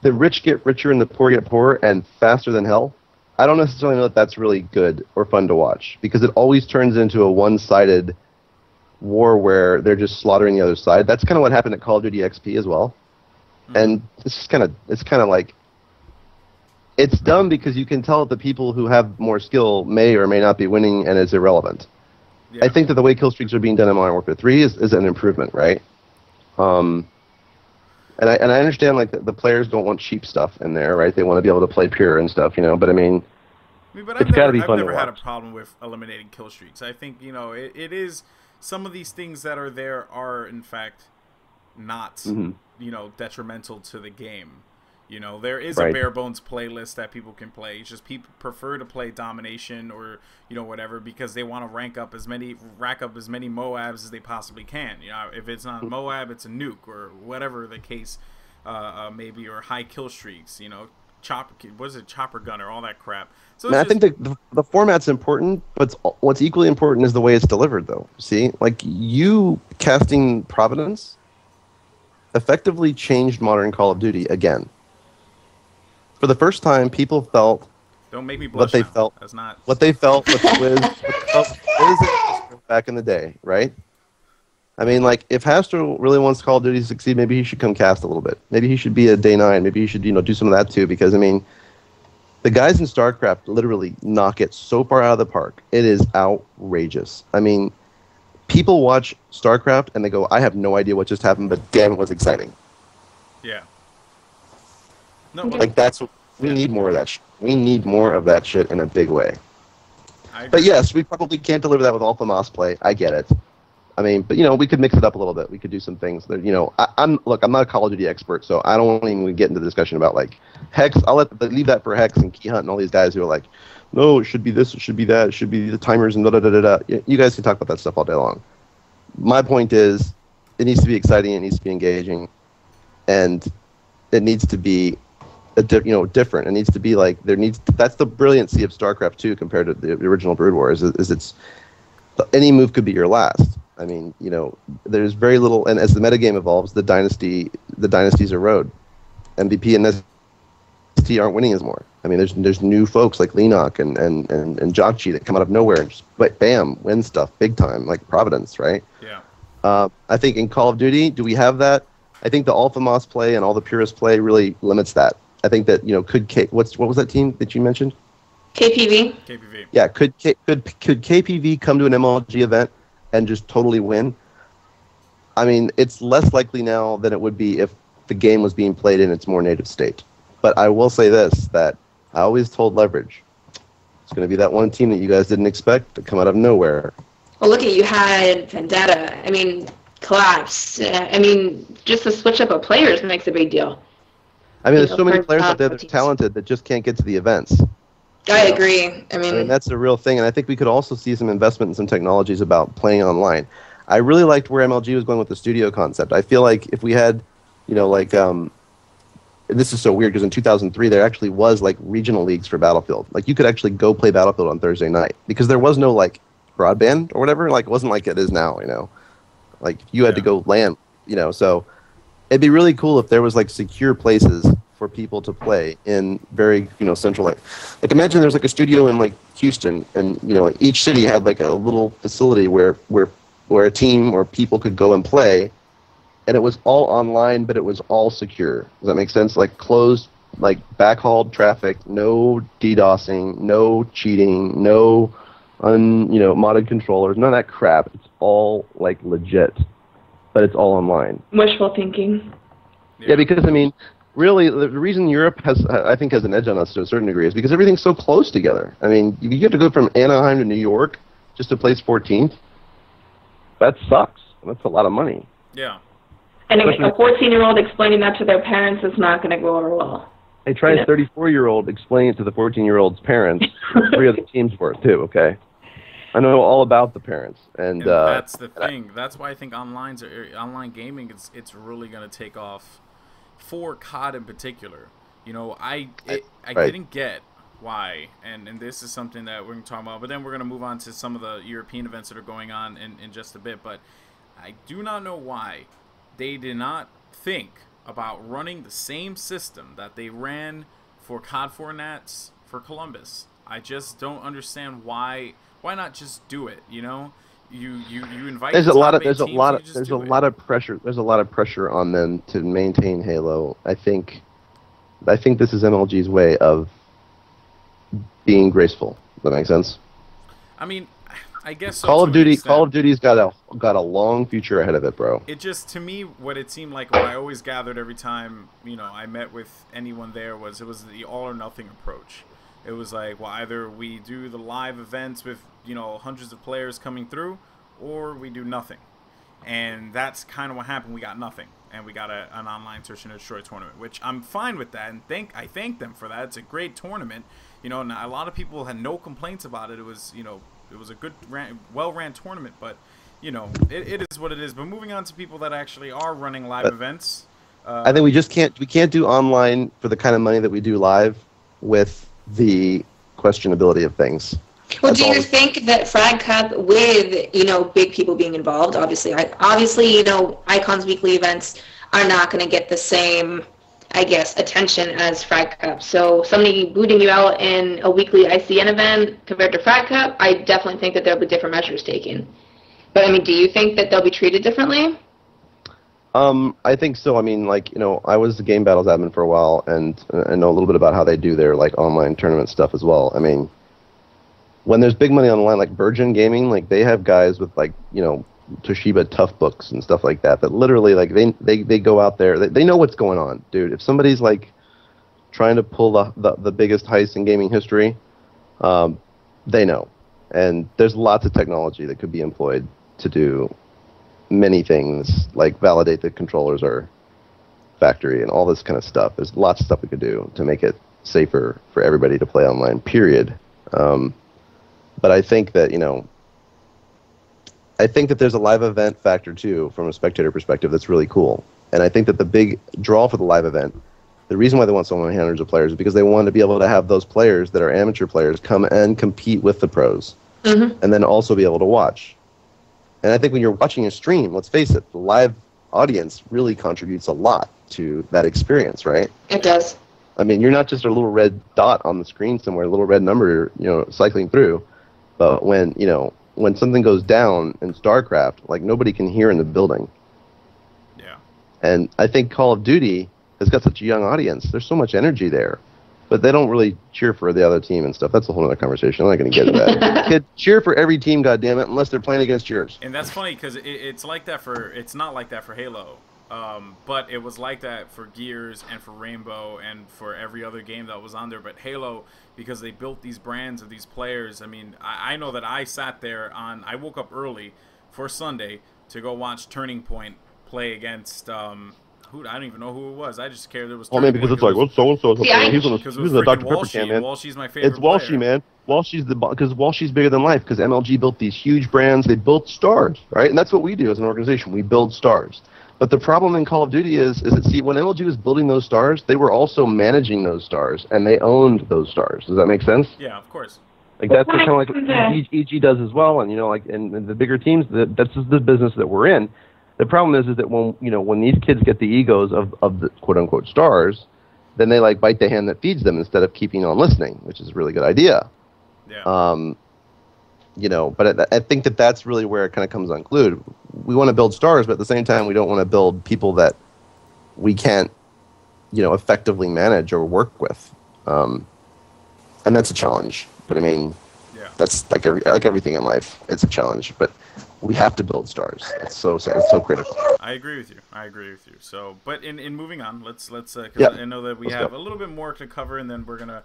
the rich get richer and the poor get poorer and faster than hell. I don't necessarily know that that's really good or fun to watch, because it always turns into a one-sided war where they're just slaughtering the other side. That's kind of what happened at Call of Duty XP as well. Mm-hmm. And it's kind of like, it's dumb because you can tell that the people who have more skill may or may not be winning, and it's irrelevant. Yeah. I think that the way kill streaks are being done in Modern Warfare 3 is an improvement, right? And I understand, like, the players don't want cheap stuff in there, right? They want to be able to play pure and stuff, but I mean, it's got to be fun to watch. I've never had a problem with eliminating kill streaks. I think, it is, some of these things that are there are, in fact, not, detrimental to the game. There is a bare bones playlist that people can play. It's just people prefer to play domination or, whatever, because they want to rack up as many Moabs as they possibly can. If it's not Moab, it's a nuke or whatever the case maybe, or high kill streaks, chopper gunner, all that crap. So I think the format's important, but what's equally important is the way it's delivered, though. See, like, you casting Providence effectively changed modern Call of Duty again. For the first time, people felt don't make me blush what they now. felt. That's not what they felt with Wiz back in the day, right? I mean, like, if Hastro really wants Call of Duty to succeed, maybe he should come cast a little bit. Maybe he should be a Day 9. Maybe he should, do some of that too. Because I mean, the guys in StarCraft literally knock it so far out of the park. It is outrageous. I mean, people watch StarCraft and they go, "I have no idea what just happened, but damn, it was exciting." Yeah. No, like, we need more of that. We need more of that shit in a big way. But yes, we probably can't deliver that with Alpha Moss play. I get it. I mean, but we could mix it up a little bit. We could do some things that I'm not a Call of Duty expert, so I don't even get into the discussion about, like, Hex. I'll leave that for Hex and Key Hunt and all these guys who are like, no, it should be this, it should be that, it should be the timers and da da da da da. You guys can talk about that stuff all day long. My point is, it needs to be exciting, it needs to be engaging, and it needs to be different. It needs to be like that's the brilliancy of StarCraft 2 compared to the original Brood War. Is it's any move could be your last. I mean, there's very little, and as the metagame evolves, the dynasties erode. MVP and ST aren't winning as more. I mean, there's new folks like Lenok and Jokchi that come out of nowhere and just bam, win stuff big time, like Providence, right? Yeah. I think in Call of Duty, do we have that? I think the Alpha Moss play and all the Purist play really limits that. I think that what was that team that you mentioned? KPV. KPV. Yeah, could KPV come to an MLG event and just totally win? I mean, it's less likely now than it would be if the game was being played in its more native state. But I will say this, that I always told Leverage, it's going to be that one team that you guys didn't expect to come out of nowhere. Well, look at, you had Vendetta. I mean, Collapse. I mean, just the switch up of players makes a big deal. I mean, there's so many players out there that are talented that just can't get to the events. I agree. I mean, that's a real thing, and I think we could also see some investment in some technologies about playing online. I really liked where MLG was going with the studio concept. I feel like if we had, this is so weird because in 2003 there actually was like regional leagues for Battlefield. Like, you could actually go play Battlefield on Thursday night because there was no like broadband or whatever. Like, it wasn't like it is now. Like, you had to go LAN. So it'd be really cool if there was like secure places for people to play in very, central. Like imagine there's like a studio in like Houston, and each city had like a little facility where a team or people could go and play, and it was all online, but it was all secure. Does that make sense? Like closed, like backhauled traffic, no DDoSing, no cheating, no modded controllers, none of that crap. It's all like legit, but it's all online. Wishful thinking. Yeah, because I mean, really, the reason Europe has an edge on us to a certain degree is because everything's so close together. I mean, you have to go from Anaheim to New York just to place 14th. That sucks. That's a lot of money. Yeah. And a 14-year-old explaining that to their parents is not going to go over well. They try a 34-year-old explaining it to the 14-year-old's parents. 3 other teams for it too. Okay. I know all about the parents, and that's the thing. That's why I think online gaming it's really going to take off for COD in particular. I didn't get why, and this is something that we're going to talk about, but then we're going to move on to some of the European events that are going on in just a bit. But I do not know why they did not think about running the same system that they ran for COD 4 Nats for Columbus. I just don't understand why not just do it, you invite there's a lot of pressure on them to maintain Halo. I think this is MLG's way of being graceful. Does that make sense? I mean, I guess so. Call of Duty's got a long future ahead of it, bro. It just, to me, what it seemed like, what I always gathered every time, I met with anyone there it was the all or nothing approach. It was like, well, either we do the live events with, hundreds of players coming through, or we do nothing. And that's kind of what happened. We got nothing. And we got an online Search and Destroy tournament, which I'm fine with that. And I thank them for that. It's a great tournament. And a lot of people had no complaints about it. It was, it was a good, well-ran tournament. But, it is what it is. But moving on to people that actually are running live events. I think we can't do online for the kind of money that we do live with the questionability of things. Well, do you think that Frag Cup with, big people being involved, obviously, Icon's weekly events are not going to get the same, attention as Frag Cup. So somebody booting you out in a weekly ICN event compared to Frag Cup, I definitely think that there'll be different measures taken. But, do you think that they'll be treated differently? I think so. I mean, I was the Game Battles admin for a while, and I know a little bit about how they do their, online tournament stuff as well. I mean, when there's big money on the line, like Virgin Gaming, they have guys with, Toshiba Tough Books and stuff like that, that literally, they go out there, they know what's going on, dude. If somebody's, trying to pull the biggest heist in gaming history, they know. And there's lots of technology that could be employed to do many things, like validate that controllers are factory and all this kind of stuff. There's lots of stuff we could do to make it safer for everybody to play online, period. But I think that, there's a live event factor, too, from a spectator perspective that's really cool. And I think that the big draw for the live event, the reason why they want so many hundreds of players is because they want to be able to have those players that are amateur players come and compete with the pros. Mm-hmm. And then also be able to watch. And I think when you're watching a stream, let's face it, the live audience really contributes a lot to that experience, right? It does. I mean, you're not just a little red dot on the screen somewhere, a little red number, cycling through. But when something goes down in StarCraft, nobody can hear in the building. Yeah. And I think Call of Duty has got such a young audience. There's so much energy there. But they don't really cheer for the other team and stuff. That's a whole other conversation. I'm not going to get into that. Kid, cheer for every team, goddammit, unless they're playing against yours. And that's funny because it's like that for. It's not like that for Halo, but it was like that for Gears and for Rainbow and for every other game that was on there. But Halo, because they built these brands of these players. I mean, I know that I sat there I woke up early for Sunday to go watch Turning Point play against. I don't even know who it was. I just cared there was. Oh man, because it's like, what's so and so? He's on the Dr. Pepper can, man. Walshy's my favorite. It's Walshy, man. Because Walshy's bigger than life. Because MLG built these huge brands. They built stars, right? And that's what we do as an organization. We build stars. But the problem in Call of Duty is that when MLG was building those stars, they were also managing those stars, and they owned those stars. Does that make sense? Yeah, of course. That's kind of like what EG does as well, and in the bigger teams, that's just the business that we're in. The problem is that when these kids get the egos of the quote unquote stars, then they like bite the hand that feeds them instead of keeping on listening, which is a really good idea. Yeah. But I think that's really where it kind of comes unglued. We want to build stars, but at the same time, we don't want to build people that we can't, effectively manage or work with. And that's a challenge. But I mean, that's like everything in life. It's a challenge, but we have to build stars. It's so critical. I agree with you. So, but in moving on, let's because I know that we have a little bit more to cover, and then we're gonna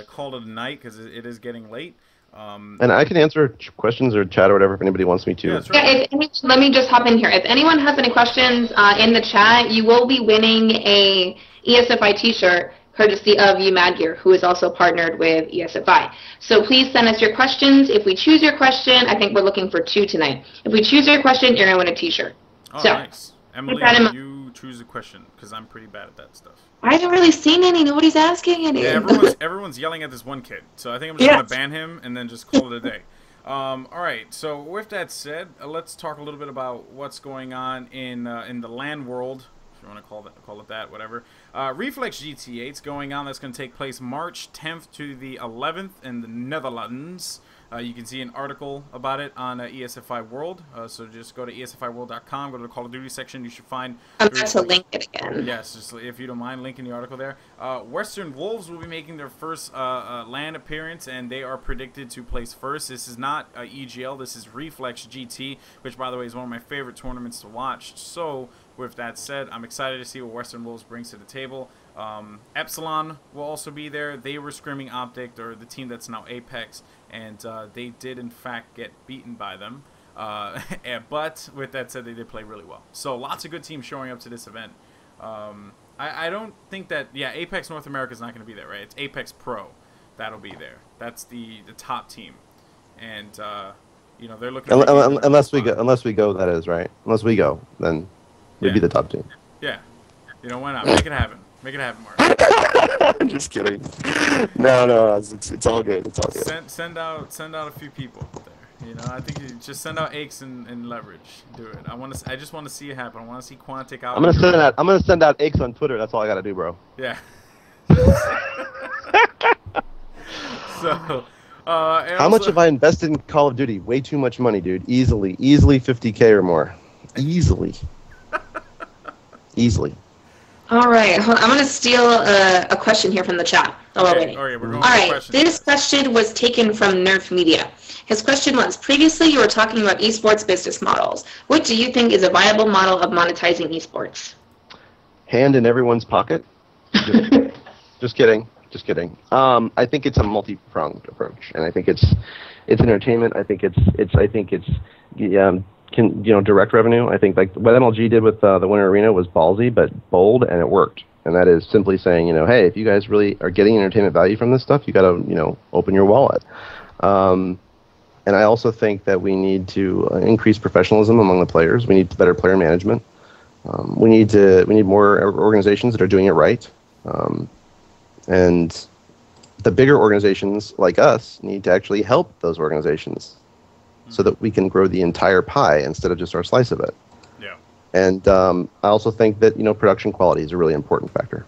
call it a night because it is getting late. And I can answer questions or chat or whatever if anybody wants me to. Yeah, that's right. Let me just hop in here. If anyone has any questions in the chat, you will be winning a ESFI T-shirt courtesy of UMadGear, who is also partnered with ESFI. So please send us your questions. If we choose your question, I think we're looking for 2 tonight. If we choose your question, you're going to win a T-shirt. Oh, so, nice. Emily, you choose a question, because I'm pretty bad at that stuff. I haven't really seen any. Nobody's asking any. Yeah, everyone's yelling at this one kid. So I think I'm just going to ban him and then just call it a day. All right, so with that said, let's talk a little bit about what's going on in the LAN world, if you want to call it that, whatever. Reflex GT8's going on. That's going to take place March 10th to the 11th in the Netherlands. You can see an article about it on ESFI World. So just go to esfiworld.com, go to the Call of Duty section. You should find... I'm going to link it again. Yes, just if you don't mind linking the article there. Western Wolves will be making their first LAN appearance, and they are predicted to place first. This is not EGL. This is Reflex GT, which, by the way, is one of my favorite tournaments to watch. So, with that said, I'm excited to see what Western Wolves brings to the table. Epsilon will also be there. They were Screaming Optic, or the team that's now Apex, and they did in fact get beaten by them. But with that said, they did play really well. So lots of good teams showing up to this event. I don't think that Apex North America is not going to be there, right? It's Apex Pro that'll be there. That's the top team, and they're looking. Unless we go, that is right. Unless we go, then we'd be the top team. Yeah, why not? Make it happen. Make it happen, Mark. I'm just kidding. No, it's all good. It's all good. Send out a few people there. I think you just send out Aches and Leverage. Do it. I just want to see it happen. I want to see Quantic out. I'm gonna send out Aches on Twitter. That's all I gotta do, bro. Yeah. So. How much have I invested in Call of Duty? Way too much money, dude. Easily 50K or more. Easily. All right, I'm going to steal a question here from the chat. Okay, we're going All right, this question was taken from Nerf Media. His question was, previously you were talking about esports business models. What do you think is a viable model of monetizing esports? Hand in everyone's pocket? Just kidding. I think it's a multi-pronged approach, and I think it's entertainment. I think it's direct revenue. I think like what MLG did with the Winter Arena was ballsy but bold, and it worked. And that is simply saying, hey, if you guys really are getting entertainment value from this stuff, you got to, open your wallet. And I also think that we need to increase professionalism among the players. We need better player management. We need more organizations that are doing it right. And the bigger organizations like us need to actually help those organizations so that we can grow the entire pie instead of just our slice of it. Yeah. And I also think that, production quality is a really important factor.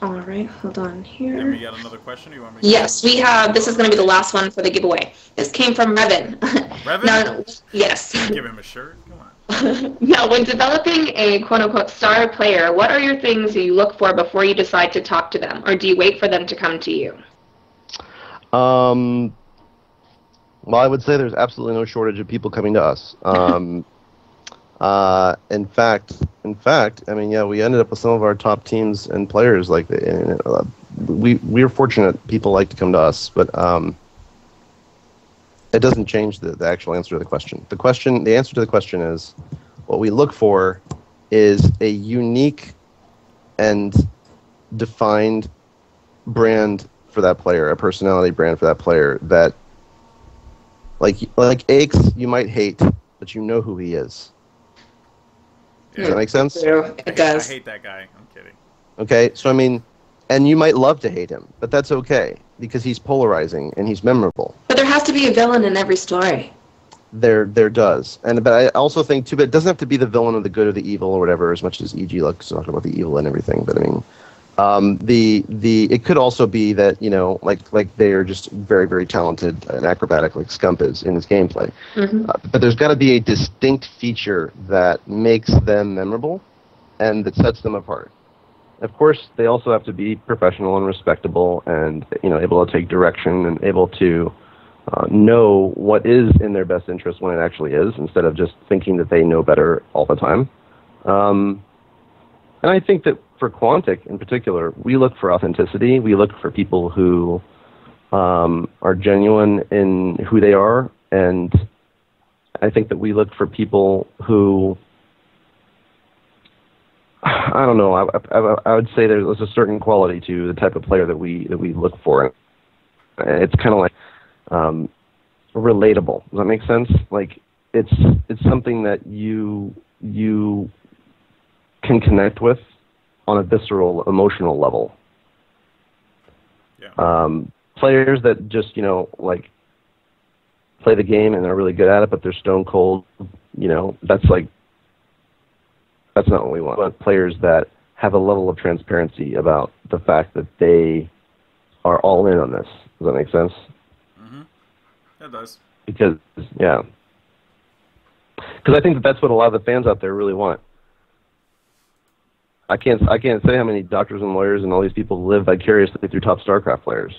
All right, hold on here. Then we got another question? You want me to yes, we have. This is going to be the last one for the giveaway. This came from Revan. Revan? Now, yes. Give him a shirt? Come on. Now, when developing a quote-unquote star player, what are your things that you look for before you decide to talk to them? Or do you wait for them to come to you? Well, I would say there's absolutely no shortage of people coming to us. In fact, I mean, we ended up with some of our top teams and players. Like, we're fortunate people like to come to us, but it doesn't change the actual answer to the question. The answer to the question is, what we look for is a unique and defined brand for that player, a personality brand for that player that, like Aches, you might hate, but you know who he is. Does that make sense? It does. I hate that guy. I'm kidding. Okay, so I mean, and you might love to hate him, but that's okay because he's polarizing and he's memorable. But there has to be a villain in every story. there does, but I also think too. But it doesn't have to be the villain or the good or the evil or whatever. As much as EG likes to talk about the evil and everything, but I mean, it could also be that like they are just very very talented and acrobatic like Scump is in his gameplay. But there's got to be a distinct feature that makes them memorable, and that sets them apart. Of course, they also have to be professional and respectable, and able to take direction and able to know what is in their best interest when it actually is, instead of just thinking that they know better all the time. And I think that for Quantic in particular, we look for authenticity. We look for people who are genuine in who they are, and I think that we look for people who, I don't know, I would say there's a certain quality to the type of player that we look for. It's kind of like relatable. Does that make sense? Like it's something that you can connect with on a visceral, emotional level. Yeah. Players that just like play the game and are really good at it, but they're stone cold. That's not what we want. We want players that have a level of transparency about the fact that they are all in on this. Does that make sense? It does. Because I think that's what a lot of the fans out there really want. I can't say how many doctors and lawyers and all these people live vicariously through top StarCraft players.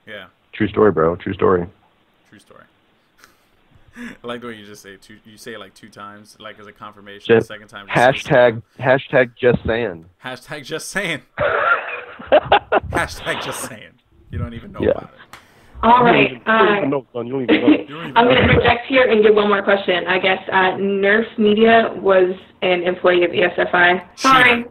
Yeah. True story, bro. True story. True story. I like the way you just say it. You say it like 2 times, like as a confirmation. The second time. Hashtag just saying. Hashtag just saying. Hashtag just saying. You don't even know about it. All right. I'm going to project here and give one more question. I guess Nerf Media was an employee of ESFI. Sorry.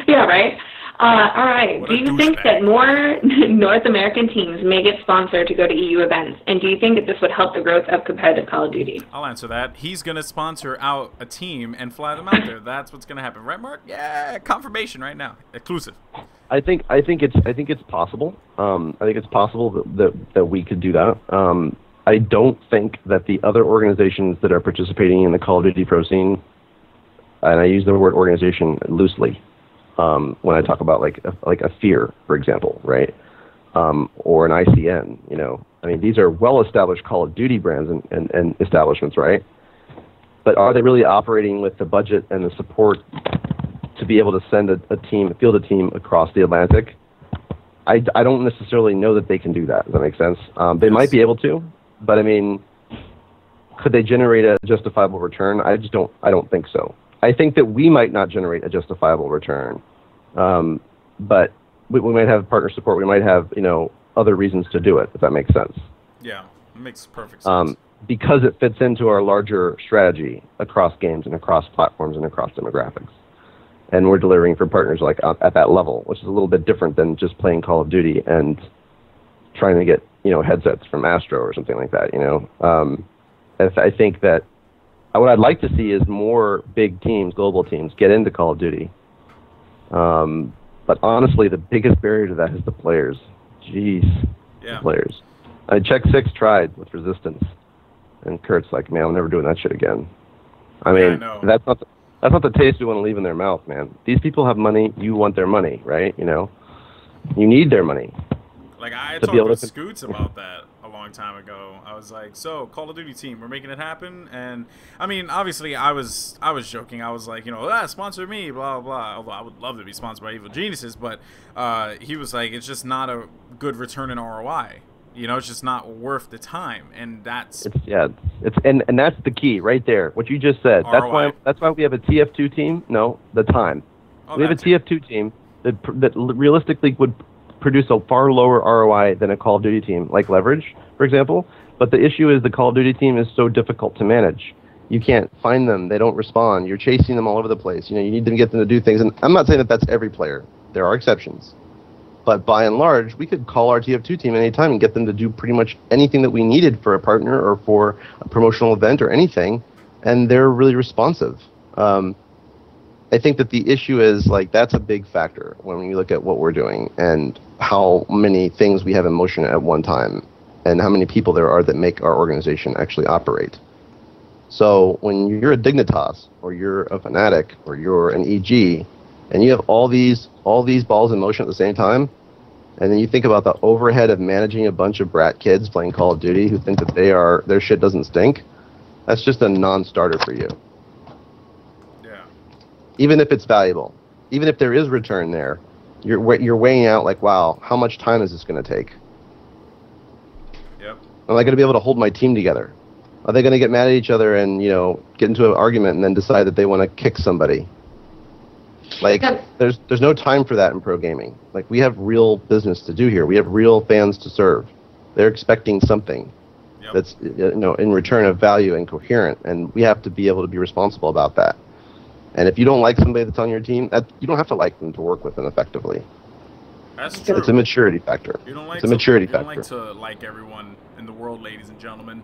Yeah, right. All right. Do you think that more North American teams may get sponsored to go to EU events? And do you think that this would help the growth of competitive Call of Duty? I'll answer that. He's going to sponsor out a team and fly them out there. That's what's going to happen. Right, Mark? Yeah, confirmation right now. Exclusive. I think it's possible. I think it's possible that we could do that. I don't think that the other organizations that are participating in the Call of Duty pro scene, and I use the word organization loosely, when I talk about like a Fear, for example, right, or an ICN. I mean, these are well-established Call of Duty brands and establishments, right? But are they really operating with the budget and the support to be able to send field a team across the Atlantic? I don't necessarily know that they can do that. Does that make sense? They might be able to, but I mean, could they generate a justifiable return? I don't think so. I think that we might not generate a justifiable return, but we might have partner support. We might have other reasons to do it, if that makes sense. Yeah, it makes perfect sense. Because it fits into our larger strategy across games and across platforms and across demographics. And we're delivering for partners like at that level, which is a little bit different than just playing Call of Duty and trying to get headsets from Astro or something like that. I think that what I'd like to see is more big teams, global teams, get into Call of Duty. But honestly, the biggest barrier to that is the players. Jeez, the players. Check 6 tried with Resistance, and Kurt's like, man, I'm never doing that shit again. I mean, that's not the taste we want to leave in their mouth, man. These people have money. You want their money, right? You need their money. Like, I talked with Scoots about that a long time ago. I was like, so, Call of Duty team, we're making it happen. And, I mean, obviously, I was joking. I was like, sponsor me, blah, blah. Although I would love to be sponsored by Evil Geniuses. But he was like, it's just not a good return in ROI. It's just not worth the time, and that's and that's the key right there. What you just said. ROI. That's why we have a TF2 team. No, the time. We have a TF2 team that realistically would produce a far lower ROI than a Call of Duty team, like Leverage, for example. But the issue is the Call of Duty team is so difficult to manage. You can't find them. They don't respond. You're chasing them all over the place. You need to get them to do things. And I'm not saying that that's every player. There are exceptions. But by and large, we could call our TF2 team anytime and get them to do pretty much anything that we needed for a partner or for a promotional event or anything, and they're really responsive. I think that the issue is, like, that's a big factor when you look at what we're doing and how many things we have in motion at one time. and how many people there are that make our organization actually operate. So when you're a Dignitas, or you're a Fnatic, or you're an EG, and you have all these balls in motion at the same time, and then you think about the overhead of managing a bunch of brat kids playing Call of Duty who think that their shit doesn't stink, that's just a non-starter for you. Yeah. Even if it's valuable, even if there is return there, you're weighing out like, wow, how much time is this going to take? Yep. Am I going to be able to hold my team together? Are they going to get mad at each other and, you know, get into an argument and then decide that they want to kick somebody? Like, there's no time for that in pro gaming. Like, we have real business to do here. We have real fans to serve. They're expecting something that's, you know, in return of value and coherent, and we have to be able to be responsible about that. And if you don't like somebody that's on your team, you don't have to like them to work with them effectively. That's true. It's a maturity factor. You don't like it's a maturity factor. You don't like to like everyone in the world, ladies and gentlemen.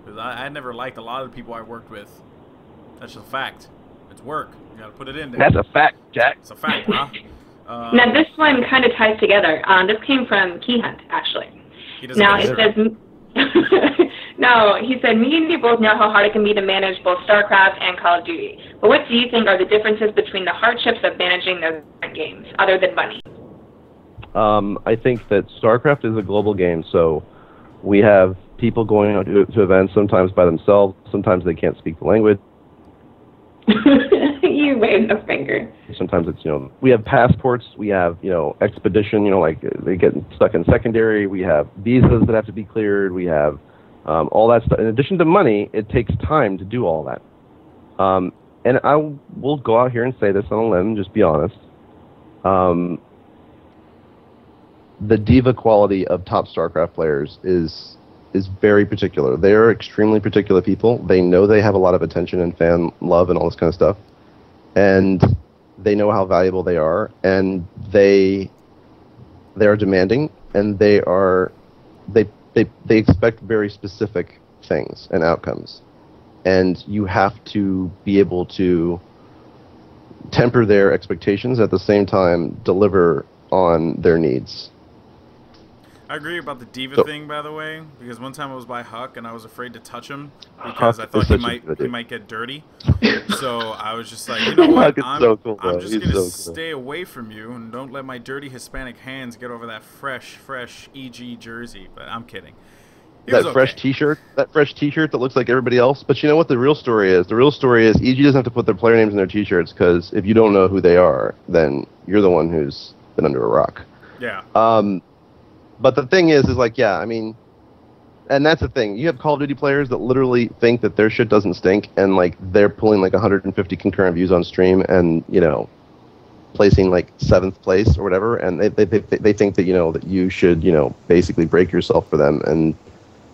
Because I never liked a lot of the people I worked with. That's just a fact. It's work. You gotta put it in there. That's a fact, Jack. It's a fact, huh? Now this one kind of ties together. This came from Key Hunt, actually. Now it says, no, he said, me and you both know how hard it can be to manage both StarCraft and Call of Duty. But what do you think are the differences between the hardships of managing those games, other than money? I think that StarCraft is a global game, so we have people going out to events sometimes by themselves. Sometimes they can't speak the language. You waved a finger. Sometimes it's, you know, we have passports, we have, you know, expedition, you know, like they get stuck in secondary, we have visas that have to be cleared, we have all that stuff. In addition to money, it takes time to do all that. And I will go out here and say this on a limb, just be honest. The diva quality of top StarCraft players is very particular. They are extremely particular people. They know they have a lot of attention and fan love and all this kind of stuff. And they know how valuable they are, and they are demanding, and they expect very specific things and outcomes. And you have to be able to temper their expectations, at the same time deliver on their needs. I agree about the diva thing, by the way, because one time I was by Huck and I was afraid to touch him because I thought he might get dirty. So I was just like, you know what, I'm just going to stay away from you and don't let my dirty Hispanic hands get over that fresh EG jersey. But I'm kidding. That fresh T-shirt that looks like everybody else. But you know what the real story is? The real story is EG doesn't have to put their player names in their T-shirts, because if you don't know who they are, then you're the one who's been under a rock. Yeah. But the thing is like, yeah, I mean, and that's the thing. You have Call of Duty players that literally think that their shit doesn't stink, and like they're pulling like 150 concurrent views on stream, and you know, placing like 7th place or whatever, and they think that, you know, that you should, you know, basically break yourself for them, and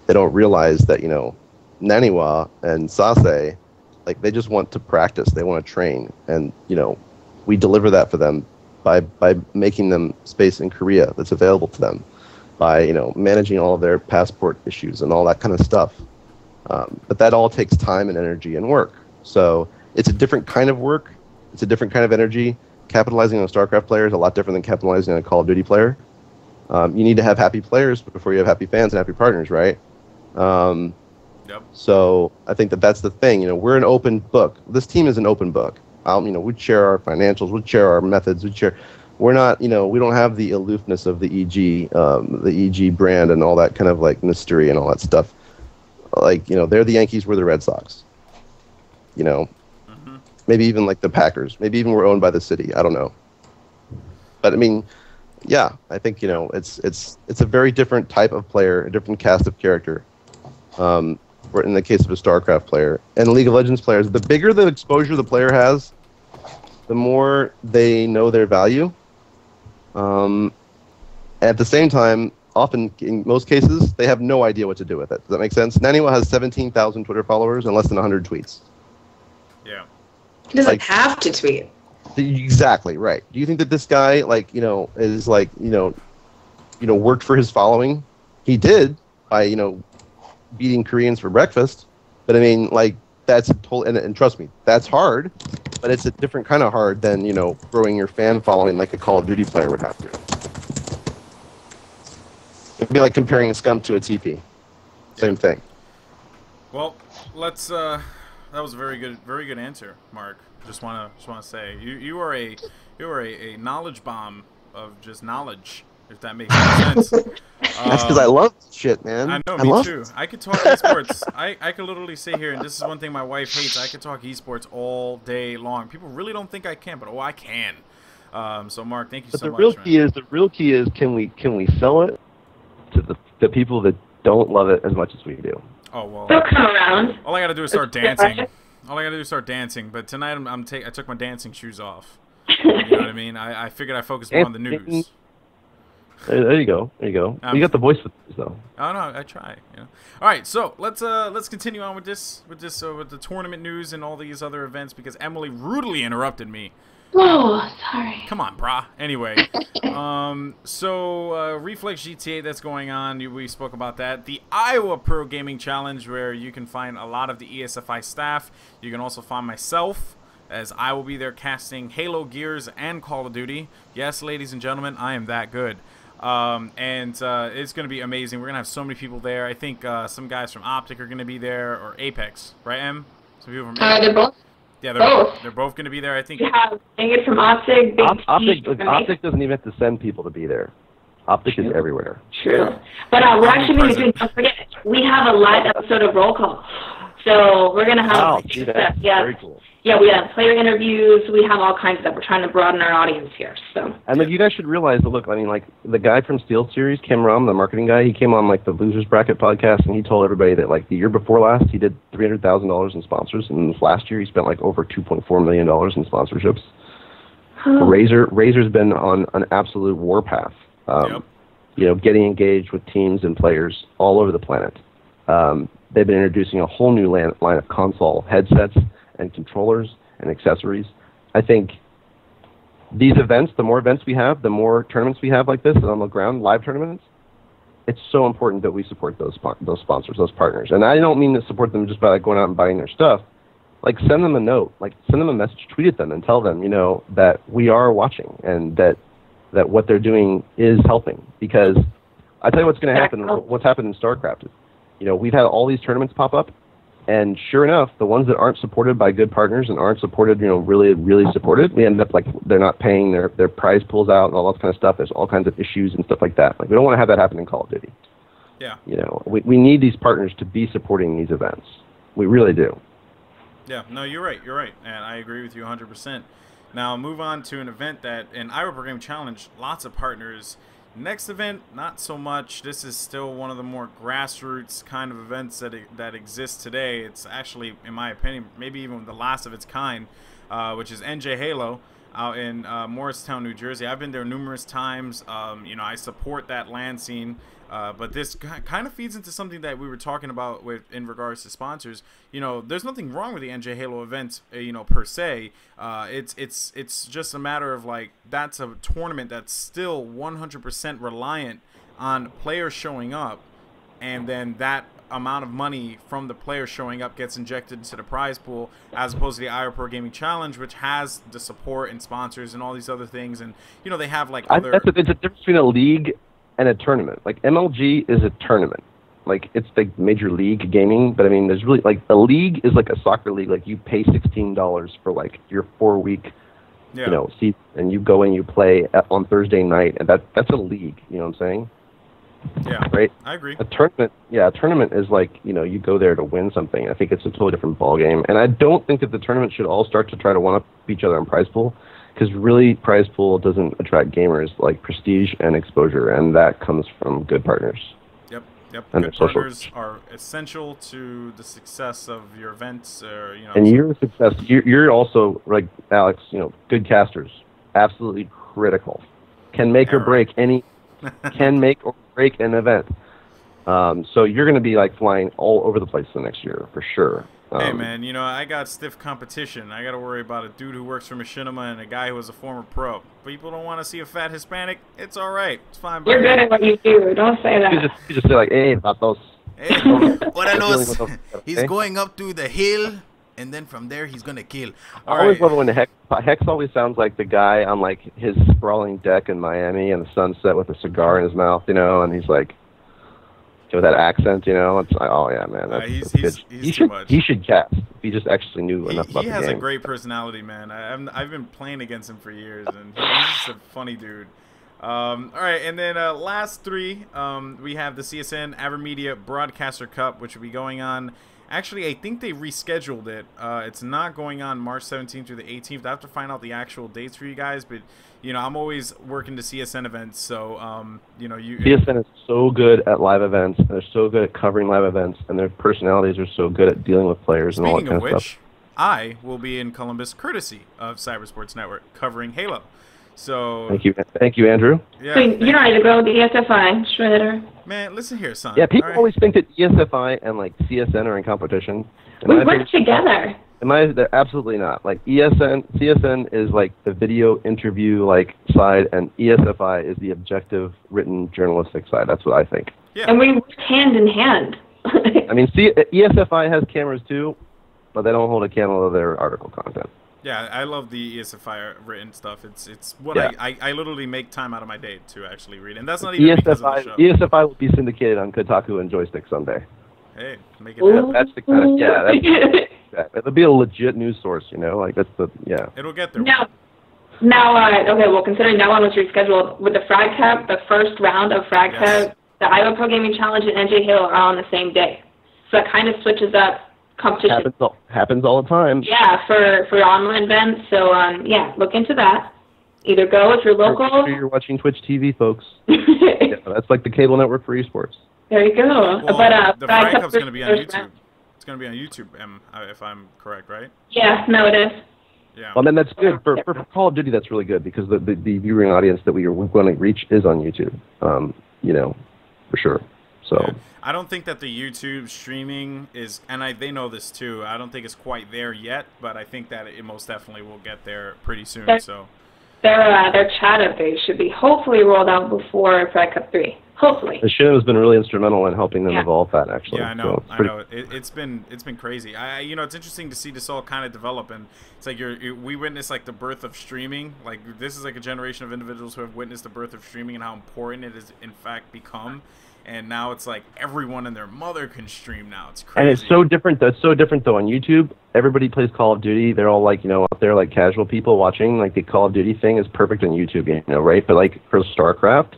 they don't realize that, you know, Naniwa and Sase, like, they just want to practice, they want to train, and you know, we deliver that for them by making them space in Korea that's available to them, by, you know, managing all of their passport issues and all that kind of stuff. But that all takes time and energy and work. So it's a different kind of work. It's a different kind of energy. Capitalizing on a StarCraft player is a lot different than capitalizing on a Call of Duty player. You need to have happy players before you have happy fans and happy partners, right? Yep. So I think that's the thing. You know, we're an open book. This team is an open book. You know, we'd share our financials, we'd share our methods, we're not, you know, we don't have the aloofness of the EG brand and all that kind of like mystery and all that stuff. Like, you know, they're the Yankees, we're the Red Sox. You know, maybe even like the Packers. Maybe even we're owned by the city. I don't know. But I mean, yeah, I think, you know, it's a very different type of player, a different cast of character. In the case of a StarCraft player and League of Legends players, the bigger the exposure the player has, the more they know their value. At the same time, often, in most cases, they have no idea what to do with it. Does that make sense? Naniwa has 17,000 Twitter followers and less than 100 tweets. Yeah. He doesn't have to tweet. Exactly, right. Do you think that this guy, like, you know, is like, you know, worked for his following? He did by, you know, beating Koreans for breakfast. But I mean, like, that's and trust me, that's hard. But it's a different kind of hard than, you know, growing your fan following like a Call of Duty player would have to. It'd be like comparing a scum to a TP. Same thing. Well, let's. That was a very good answer, Mark. Just wanna say you are a knowledge bomb of just knowledge, if that makes any sense. That's because I love shit, man. I know, I me love too. it. I could talk esports. I could literally sit here, and this is one thing my wife hates. I could talk esports all day long. People really don't think I can, but oh, I can. So Mark, thank you so much. The real key is can we sell it to the people that don't love it as much as we do? Oh well. They'll come around. All I gotta do is start dancing. All I gotta do is start dancing. But tonight I took my dancing shoes off. You know what I mean? I figured I focused more on the news. There you go. There you go. You got the voice for this, though. Oh no, I try. You know. All right, so let's continue on with the tournament news and all these other events because Emily rudely interrupted me. Oh, sorry. Come on, brah. Anyway, so Reflex GTA that's going on. We spoke about that. The Iowa Pro Gaming Challenge, where you can find a lot of the ESFI staff. You can also find myself, as I will be there casting Halo, Gears, and Call of Duty. Yes, ladies and gentlemen, I am that good. It's going to be amazing. We're going to have so many people there. I think some guys from Optic are going to be there, or Apex, right, Em? Some people from Apex. They're both. Yeah, they're both going to be there, I think. You have Ingrid from Optic, Optic doesn't even have to send people to be there. Optic is everywhere. True. But we're actually going to be doing, don't forget, we have a live episode of Roll Call. So we're going to have very cool. Yeah, we have player interviews. We have all kinds of stuff. We're trying to broaden our audience here. So. And you guys should realize that, look, I mean, like, the guy from Steel Series, Kim Rum, the marketing guy, he came on, like, the Losers Bracket podcast, and he told everybody that, like, the year before last, he did $300,000 in sponsors, and this last year he spent, like, over $2.4 million in sponsorships. Oh. Razor's been on an absolute warpath, you know, getting engaged with teams and players all over the planet. They've been introducing a whole new line of console headsets and controllers and accessories. I think these events, the more events we have, the more tournaments we have like this on the ground, live tournaments, it's so important that we support those sponsors, those partners. And I don't mean to support them just by like going out and buying their stuff. Like, send them a note, like send them a message, tweet at them, and tell them, you know, that we are watching and that what they're doing is helping. Because I tell you what's going to happen. What's happened in StarCraft is, you know, we've had all these tournaments pop up. And sure enough, the ones that aren't supported by good partners and aren't supported, you know, really supported, we end up like they're not paying their prize pools out and all that kind of stuff. There's all kinds of issues and stuff like that. Like, we don't want to have that happen in Call of Duty. Yeah. You know, we need these partners to be supporting these events. We really do. Yeah. No, you're right. You're right, and I agree with you 100%. Now move on to an event that in Iowa Pro Gaming Challenge, lots of partners. Next event, not so much. This is still one of the more grassroots kind of events that exist today. It's actually, in my opinion, maybe even the last of its kind, which is NJ Halo out in Morristown, New Jersey. I've been there numerous times. You know, I support that LAN scene. But this kind of feeds into something that we were talking about in regards to sponsors. You know, there's nothing wrong with the NJ Halo event, you know, per se. It's just a matter of, like, that's a tournament that's still 100% reliant on players showing up, and then that amount of money from the players showing up gets injected into the prize pool, as opposed to the Iowa Pro Gaming Challenge, which has the support and sponsors and all these other things. And, you know, they have, like, other... It's a difference between a league and a tournament. Like, MLG is a tournament. Like, it's the Major League Gaming, but I mean, there's really, like, a league is like a soccer league. Like, you pay $16 for, like, your 4-week, you know, season, and you go and you play on Thursday night, and that's a league, you know what I'm saying? Yeah, right? I agree. A tournament is like, you know, you go there to win something. I think it's a totally different ballgame, and I don't think that the tournament should all start to try to one-up each other on prize pool, because really, prize pool doesn't attract gamers like prestige and exposure, and that comes from good partners. Yep. And good partners are essential to the success of your events, or, you know. And your success, you're also, like Alex, you know, good casters, absolutely critical. Can make or break any, can make or break an event. So you're going to be like flying all over the place the next year for sure. Hey man, you know, I got stiff competition. I got to worry about a dude who works for Machinima and a guy who was a former pro. People don't want to see a fat Hispanic. It's all right. It's fine. You're good at what you do. Don't say that. You just say like, hey, vatos. Hey, Morelos, he's going up to the hill, and then from there he's gonna kill. I always love it when Hex always sounds like the guy on like his sprawling deck in Miami in the sunset with a cigar in his mouth, you know, and he's like, with that accent, you know. It's like, oh yeah, man. He's too much. He should cast if he just actually knew enough about the game. He has a great personality, man. I've been playing against him for years, and he's just a funny dude. All right, and then last three, we have the CSN AverMedia Broadcaster Cup, which will be going on. Actually, I think they rescheduled it. It's not going on March 17th through the 18th. I have to find out the actual dates for you guys, but you know, I'm always working to CSN events, so you know, CSN is so good at live events, and they're so good at covering live events, and their personalities are so good at dealing with players and all that kind of stuff. Speaking of which, I will be in Columbus, courtesy of Cybersports Network, covering Halo. So thank you, Andrew. Yeah, so you're not to go with the ESFI, Shredder. Man, listen here, son. Yeah, people always think that ESFI and like CSN are in competition. We work together. They're absolutely not. Like CSN is like the video interview like side, and ESFI is the objective written journalistic side. That's what I think. Yeah. And we work hand in hand. I mean, ESFI has cameras too, but they don't hold a candle to their article content. Yeah, I love the ESFI written stuff. It's what I literally make time out of my day to actually read, and that's not even because of the show. ESFI will be syndicated on Kotaku and Joystick someday. Hey, make it happen. That's the kind of it'll be a legit news source, you know. Like It'll get there. Now, okay. Well, considering that one was rescheduled with the Frag Cup, the first round of Frag Cup, the Iowa Pro Gaming Challenge and NJ Halo are on the same day, so it kind of switches up competition. Happens all the time. Yeah, for online events. So yeah, look into that. Either go if you're local. Make sure you're watching Twitch TV, folks. Yeah, that's like the cable network for esports. There you go. Well, but the Frag Cup's going to be on YouTube. Round. It's going to be on YouTube, if I'm correct, right? Yeah, no, it is. Yeah. Well, then that's good for Call of Duty. That's really good because the viewing audience that we are going to reach is on YouTube. You know, for sure. So. Yeah. I don't think that the YouTube streaming is, and they know this too. I don't think it's quite there yet, but I think that it most definitely will get there pretty soon. Their chat update should be hopefully rolled out before Frag Cup 3. Hopefully. Shannon has been really instrumental in helping them evolve that, actually. Yeah, I know. I know. It's been crazy. You know, it's interesting to see this all kind of develop, and it's like we witnessed like the birth of streaming. Like this is like a generation of individuals who have witnessed the birth of streaming and how important it has in fact become. And now it's like everyone and their mother can stream now. It's crazy. And it's so different. That's so different though. On YouTube, everybody plays Call of Duty. They're all like, you know, out there like casual people watching. Like the Call of Duty thing is perfect on YouTube, you know, right? But like for StarCraft,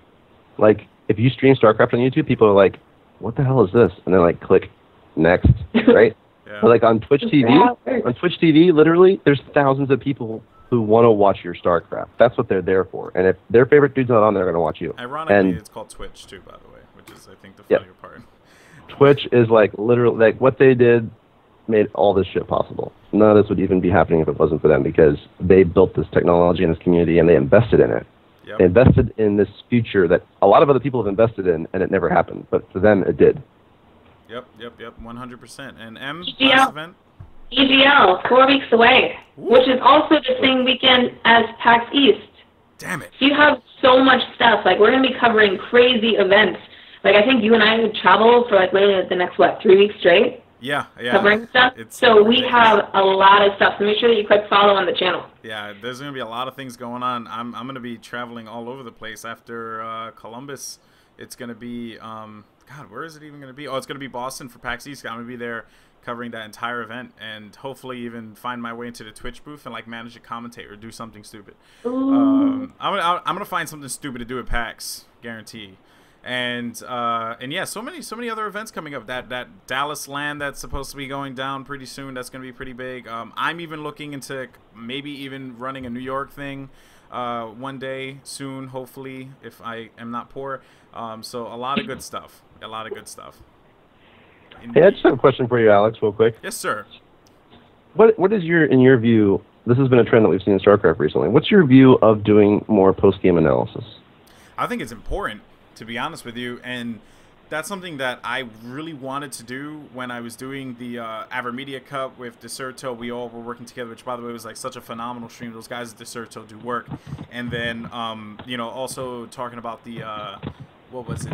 like if you stream StarCraft on YouTube, people are like, "What the hell is this?" And then like click next, right? Yeah. But like on Twitch TV, literally, there's thousands of people who want to watch your StarCraft. That's what they're there for. And if their favorite dude's not on, they're going to watch you. Ironically, it's called Twitch too, by the way, which is I think the funnier part. Twitch is like literally like what they did made all this shit possible. None of this would even be happening if it wasn't for them because they built this technology and this community and they invested in it. Yep. They invested in this future that a lot of other people have invested in, and it never happened. But for them, it did. Yep, 100%. And last event? EGL, 4 weeks away, which is also the same weekend as PAX East. Damn it. So you have so much stuff. Like, we're going to be covering crazy events. Like, I think you and I would travel for, like, literally the next, 3 weeks straight? Yeah. Covering stuff. So we have a lot of stuff. So make sure that you click follow on the channel. Yeah, there's going to be a lot of things going on. I'm going to be traveling all over the place. After Columbus, it's going to be, God, where is it even going to be? Oh, it's going to be Boston for PAX East. I'm going to be there covering that entire event and hopefully even find my way into the Twitch booth and, like, manage to commentate or do something stupid. I'm gonna find something stupid to do at PAX, guarantee. And yeah, so many other events coming up. That Dallas LAN that's supposed to be going down pretty soon. That's gonna be pretty big. I'm even looking into maybe even running a New York thing one day soon, hopefully, if I am not poor. So a lot of good stuff. Hey, I just have a question for you, Alex, real quick. Yes, sir. What is in your view? This has been a trend that we've seen in StarCraft recently. What's your view of doing more post-game analysis? I think it's important, to be honest with you, and that's something that I really wanted to do when I was doing the AverMedia Cup with Deserto. We all were working together, which, by the way, was like such a phenomenal stream. Those guys at Deserto do work. And then, you know, also talking about the, what was it,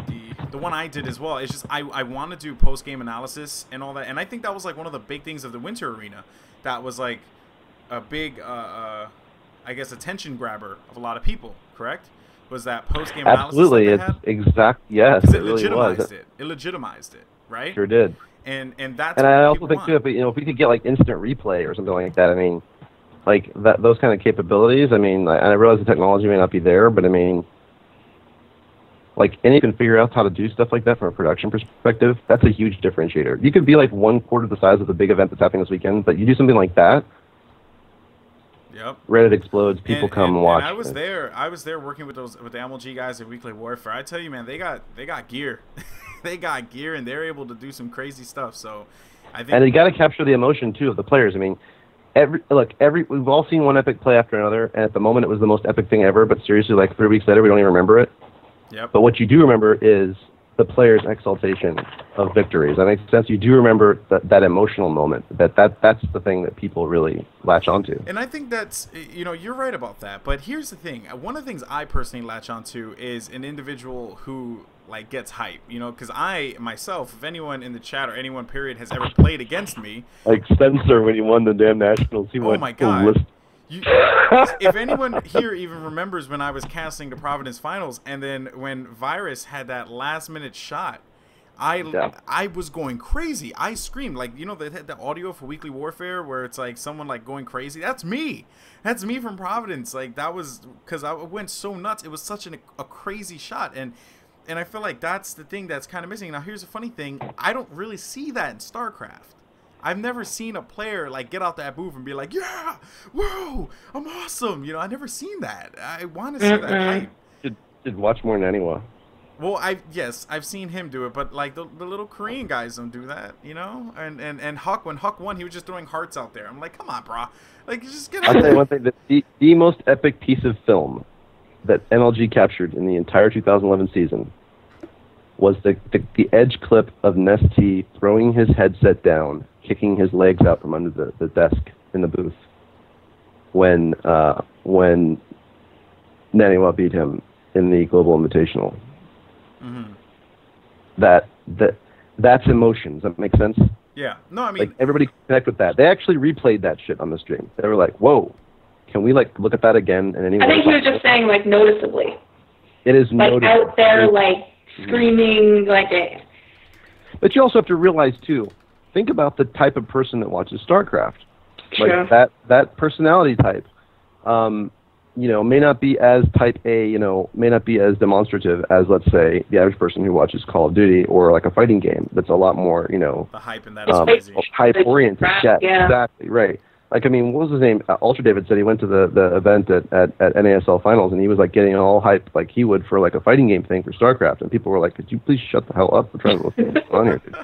the one I did as well. It's just I want to do post-game analysis and all that. And I think that was like one of the big things of the Winter Arena. That was like a big, I guess, attention grabber of a lot of people, correct? was that post-game analysis Absolutely, that it's they had. exact. Yes, Because it really legitimized was. it. It legitimized it, right? Sure did. And that's And what I also people think want. too, if we could get like instant replay or something like that, I mean, like those kind of capabilities. I mean, I realize the technology may not be there, but I mean, like, and you can figure out how to do stuff like that from a production perspective. That's a huge differentiator. You could be like 1/4 the size of the big event that's happening this weekend, but you do something like that. Yep. Reddit explodes. People come and watch. And I was there. I was there working with the MLG guys at Weekly Warfare. I tell you, man, they got gear. They got gear, and they're able to do some crazy stuff. So, I think. And you got to capture the emotion too of the players. I mean, we've all seen one epic play after another, and at the moment it was the most epic thing ever. But seriously, like 3 weeks later, we don't even remember it. Yep. But what you do remember is the players' exaltation of victories. That makes sense. You do remember that emotional moment. That's the thing that people really latch onto. And I think that's, you're right about that. But here's the thing. One of the things I personally latch onto is an individual who, like, gets hype. Because I, myself, if anyone in the chat or anyone, period, has ever played against me. Like Spencer when he won the damn Nationals. He went, my God. If anyone here even remembers when I was casting the Providence Finals, and then when Virus had that last-minute shot, I was going crazy. I screamed. Like, they had the audio for Weekly Warfare where it's like someone like going crazy. That's me. That's me from Providence. Like, that was because I went so nuts. It was such a crazy shot, and I feel like that's the thing that's kind of missing. Now, here's a funny thing. I don't really see that in StarCraft. I've never seen a player like get out that booth and be like, "Yeah, whoa, I'm awesome." I never seen that. I want to see that hype. Should watch more than anyone. Well, I've seen him do it, but like the little Korean guys don't do that, And Huck, when Huck won, he was just throwing hearts out there. I'm like, come on, bro, like just get out I'll there. tell you one thing: the most epic piece of film that MLG captured in the entire 2011 season was the edge clip of Nesty throwing his headset down, kicking his legs out from under the desk in the booth when Naniwa beat him in the Global Invitational. Mm-hmm. That's emotion. Does that make sense? Yeah. No, I mean, like, everybody can connect with that. They actually replayed that shit on the stream. They were like, "Whoa, can we like look at that again?" And anyone I think he was just saying, like, noticeably. It is like noticeable. Out there, like screaming, like it. But you also have to realize too. Think about the type of person that watches StarCraft. Sure. Like that personality type, may not be as type A, may not be as demonstrative as, let's say, the average person who watches Call of Duty or like a fighting game that's a lot more, the hype in that is crazy. Hype oriented. Yeah. Exactly, right. Like, I mean, what was his name? Ultra David said he went to the event at NASL Finals, and he was like getting all hyped like he would for like a fighting game thing for StarCraft, and people were like, "Could you please shut the hell up? We're trying to look what's on here, dude.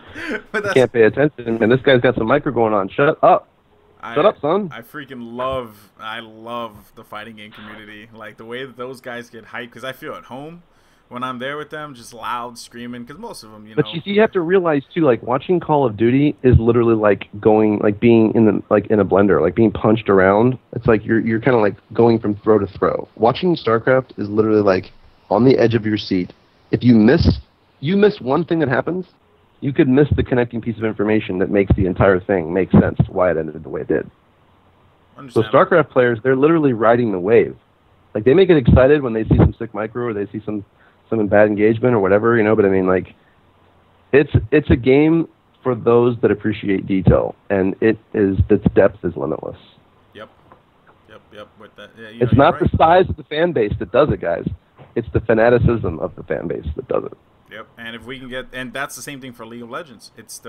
You can't pay attention, and this guy's got some micro going on. Shut up." Shut up, son. I freaking love the fighting game community. Like, the way that those guys get hyped, because I feel at home when I'm there with them, just loud screaming, because most of them, But you have to realize, too, like, watching Call of Duty is literally like being in a blender, like being punched around. It's like you're kind of like going from throw to throw. Watching StarCraft is literally like on the edge of your seat. If you miss one thing that happens, you could miss the connecting piece of information that makes the entire thing make sense, why it ended the way it did. So StarCraft players, they're literally riding the wave. Like, they may get excited when they see some sick micro or they see some bad engagement or whatever, but I mean, like, it's a game for those that appreciate detail, and its depth is limitless. Yep. With that, yeah, it's not the size of the fan base that does it, guys. It's the fanaticism of the fan base that does it. Yep, and if we can get, and that's the same thing for League of Legends. It's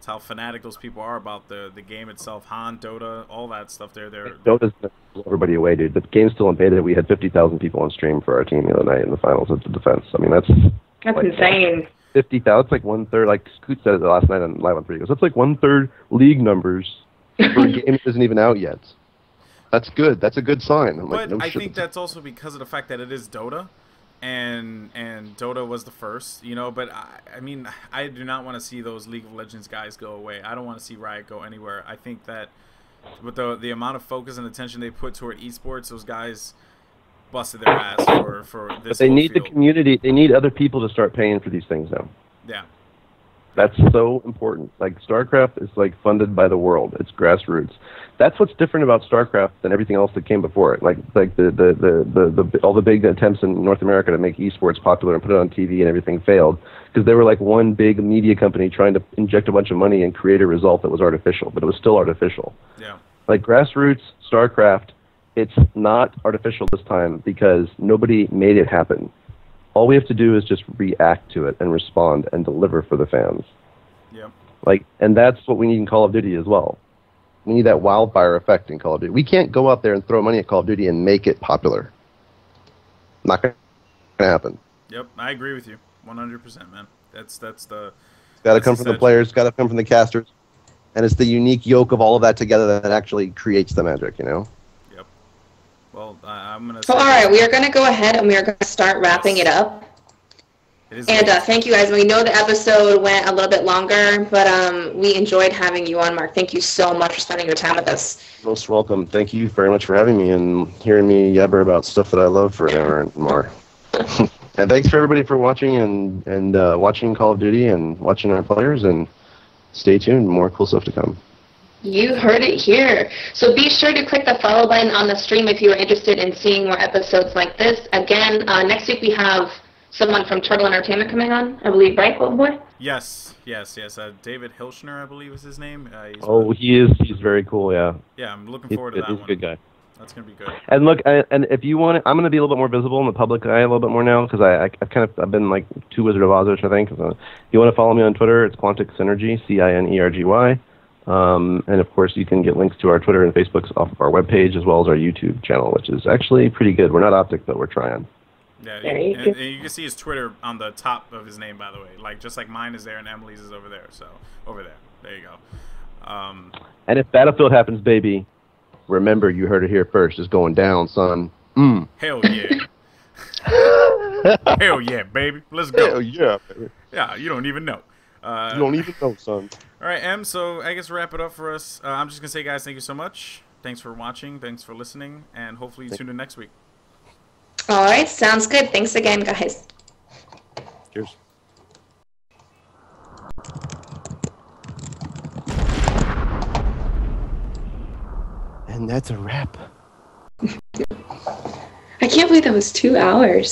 how fanatic those people are about the game itself. Han, Dota, all that stuff. Dota's gonna blow everybody away, dude. The game's still in beta. We had 50,000 people on stream for our team the other night in the finals of the defense. I mean, that's like insane. 50,000. It's like 1/3. Like Scoot said it last night on Live on 3. That's like 1/3 league numbers for a game that isn't even out yet. That's good. That's a good sign. But I think that's also because of the fact that it is Dota. And Dota was the first, but I mean, I do not want to see those League of Legends guys go away. I don't want to see Riot go anywhere. I think that with the amount of focus and attention they put toward esports, those guys busted their ass for this. But they need the community. They need other people to start paying for these things now. Yeah. That's so important. Like, StarCraft is like funded by the world. It's grassroots. That's what's different about StarCraft than everything else that came before it. Like all the big attempts in North America to make esports popular and put it on TV and everything failed because they were like one big media company trying to inject a bunch of money and create a result that was artificial, but it was still artificial. Yeah. Like grassroots StarCraft, it's not artificial this time because nobody made it happen. All we have to do is just react to it and respond and deliver for the fans. Yeah. Like, and that's what we need in Call of Duty as well. We need that wildfire effect in Call of Duty. We can't go out there and throw money at Call of Duty and make it popular. Not going to happen. Yep, I agree with you 100%, man. That's the. It's got to come from the players. It's got to come from the casters, and it's the unique yoke of all of that together that actually creates the magic. You know. Yep. Well, I'm gonna. Well, all right, we are going to go ahead and we are going to start wrapping it up. And thank you guys. We know the episode went a little bit longer, but we enjoyed having you on, Mark. Thank you so much for spending your time with us. Most welcome. Thank you very much for having me and hearing me yabber about stuff that I love for an hour and more. And thanks for everybody for watching and watching Call of Duty and watching our players. And stay tuned. More cool stuff to come. You heard it here. So be sure to click the follow button on the stream if you are interested in seeing more episodes like this. Again, next week we have someone from Turtle Entertainment coming on, I believe, right, Goldenboy? Yes. David Hilshner, I believe is his name. He is. He's very cool, yeah. Yeah, I'm looking forward to that one. He's a good guy. That's going to be good. And look, and if you want, I'm going to be a little bit more visible in the public eye a little bit more now, because I've been like 2 Wizard of Oz-ish, I think. So if you want to follow me on Twitter, it's Quantic Cinergy, Cinergy. And of course, you can get links to our Twitter and Facebooks off of our webpage, as well as our YouTube channel, which is actually pretty good. We're not Optic, but we're trying. Yeah, and you can see his Twitter on the top of his name, by the way. Like, just like mine is there and Emily's is over there. So, over there. There you go. And if Battlefield happens, baby, remember, you heard it here first. It's going down, son. Hell yeah. Hell yeah, baby. Let's go. Hell yeah, baby. Yeah, you don't even know. You don't even know, son. All right, Em, so I guess wrap it up for us. I'm just going to say, guys, thank you so much. Thanks for watching. Thanks for listening. And hopefully you tune in next week. All right, sounds good. Thanks again, guys. Cheers. And that's a wrap. I can't believe that was 2 hours.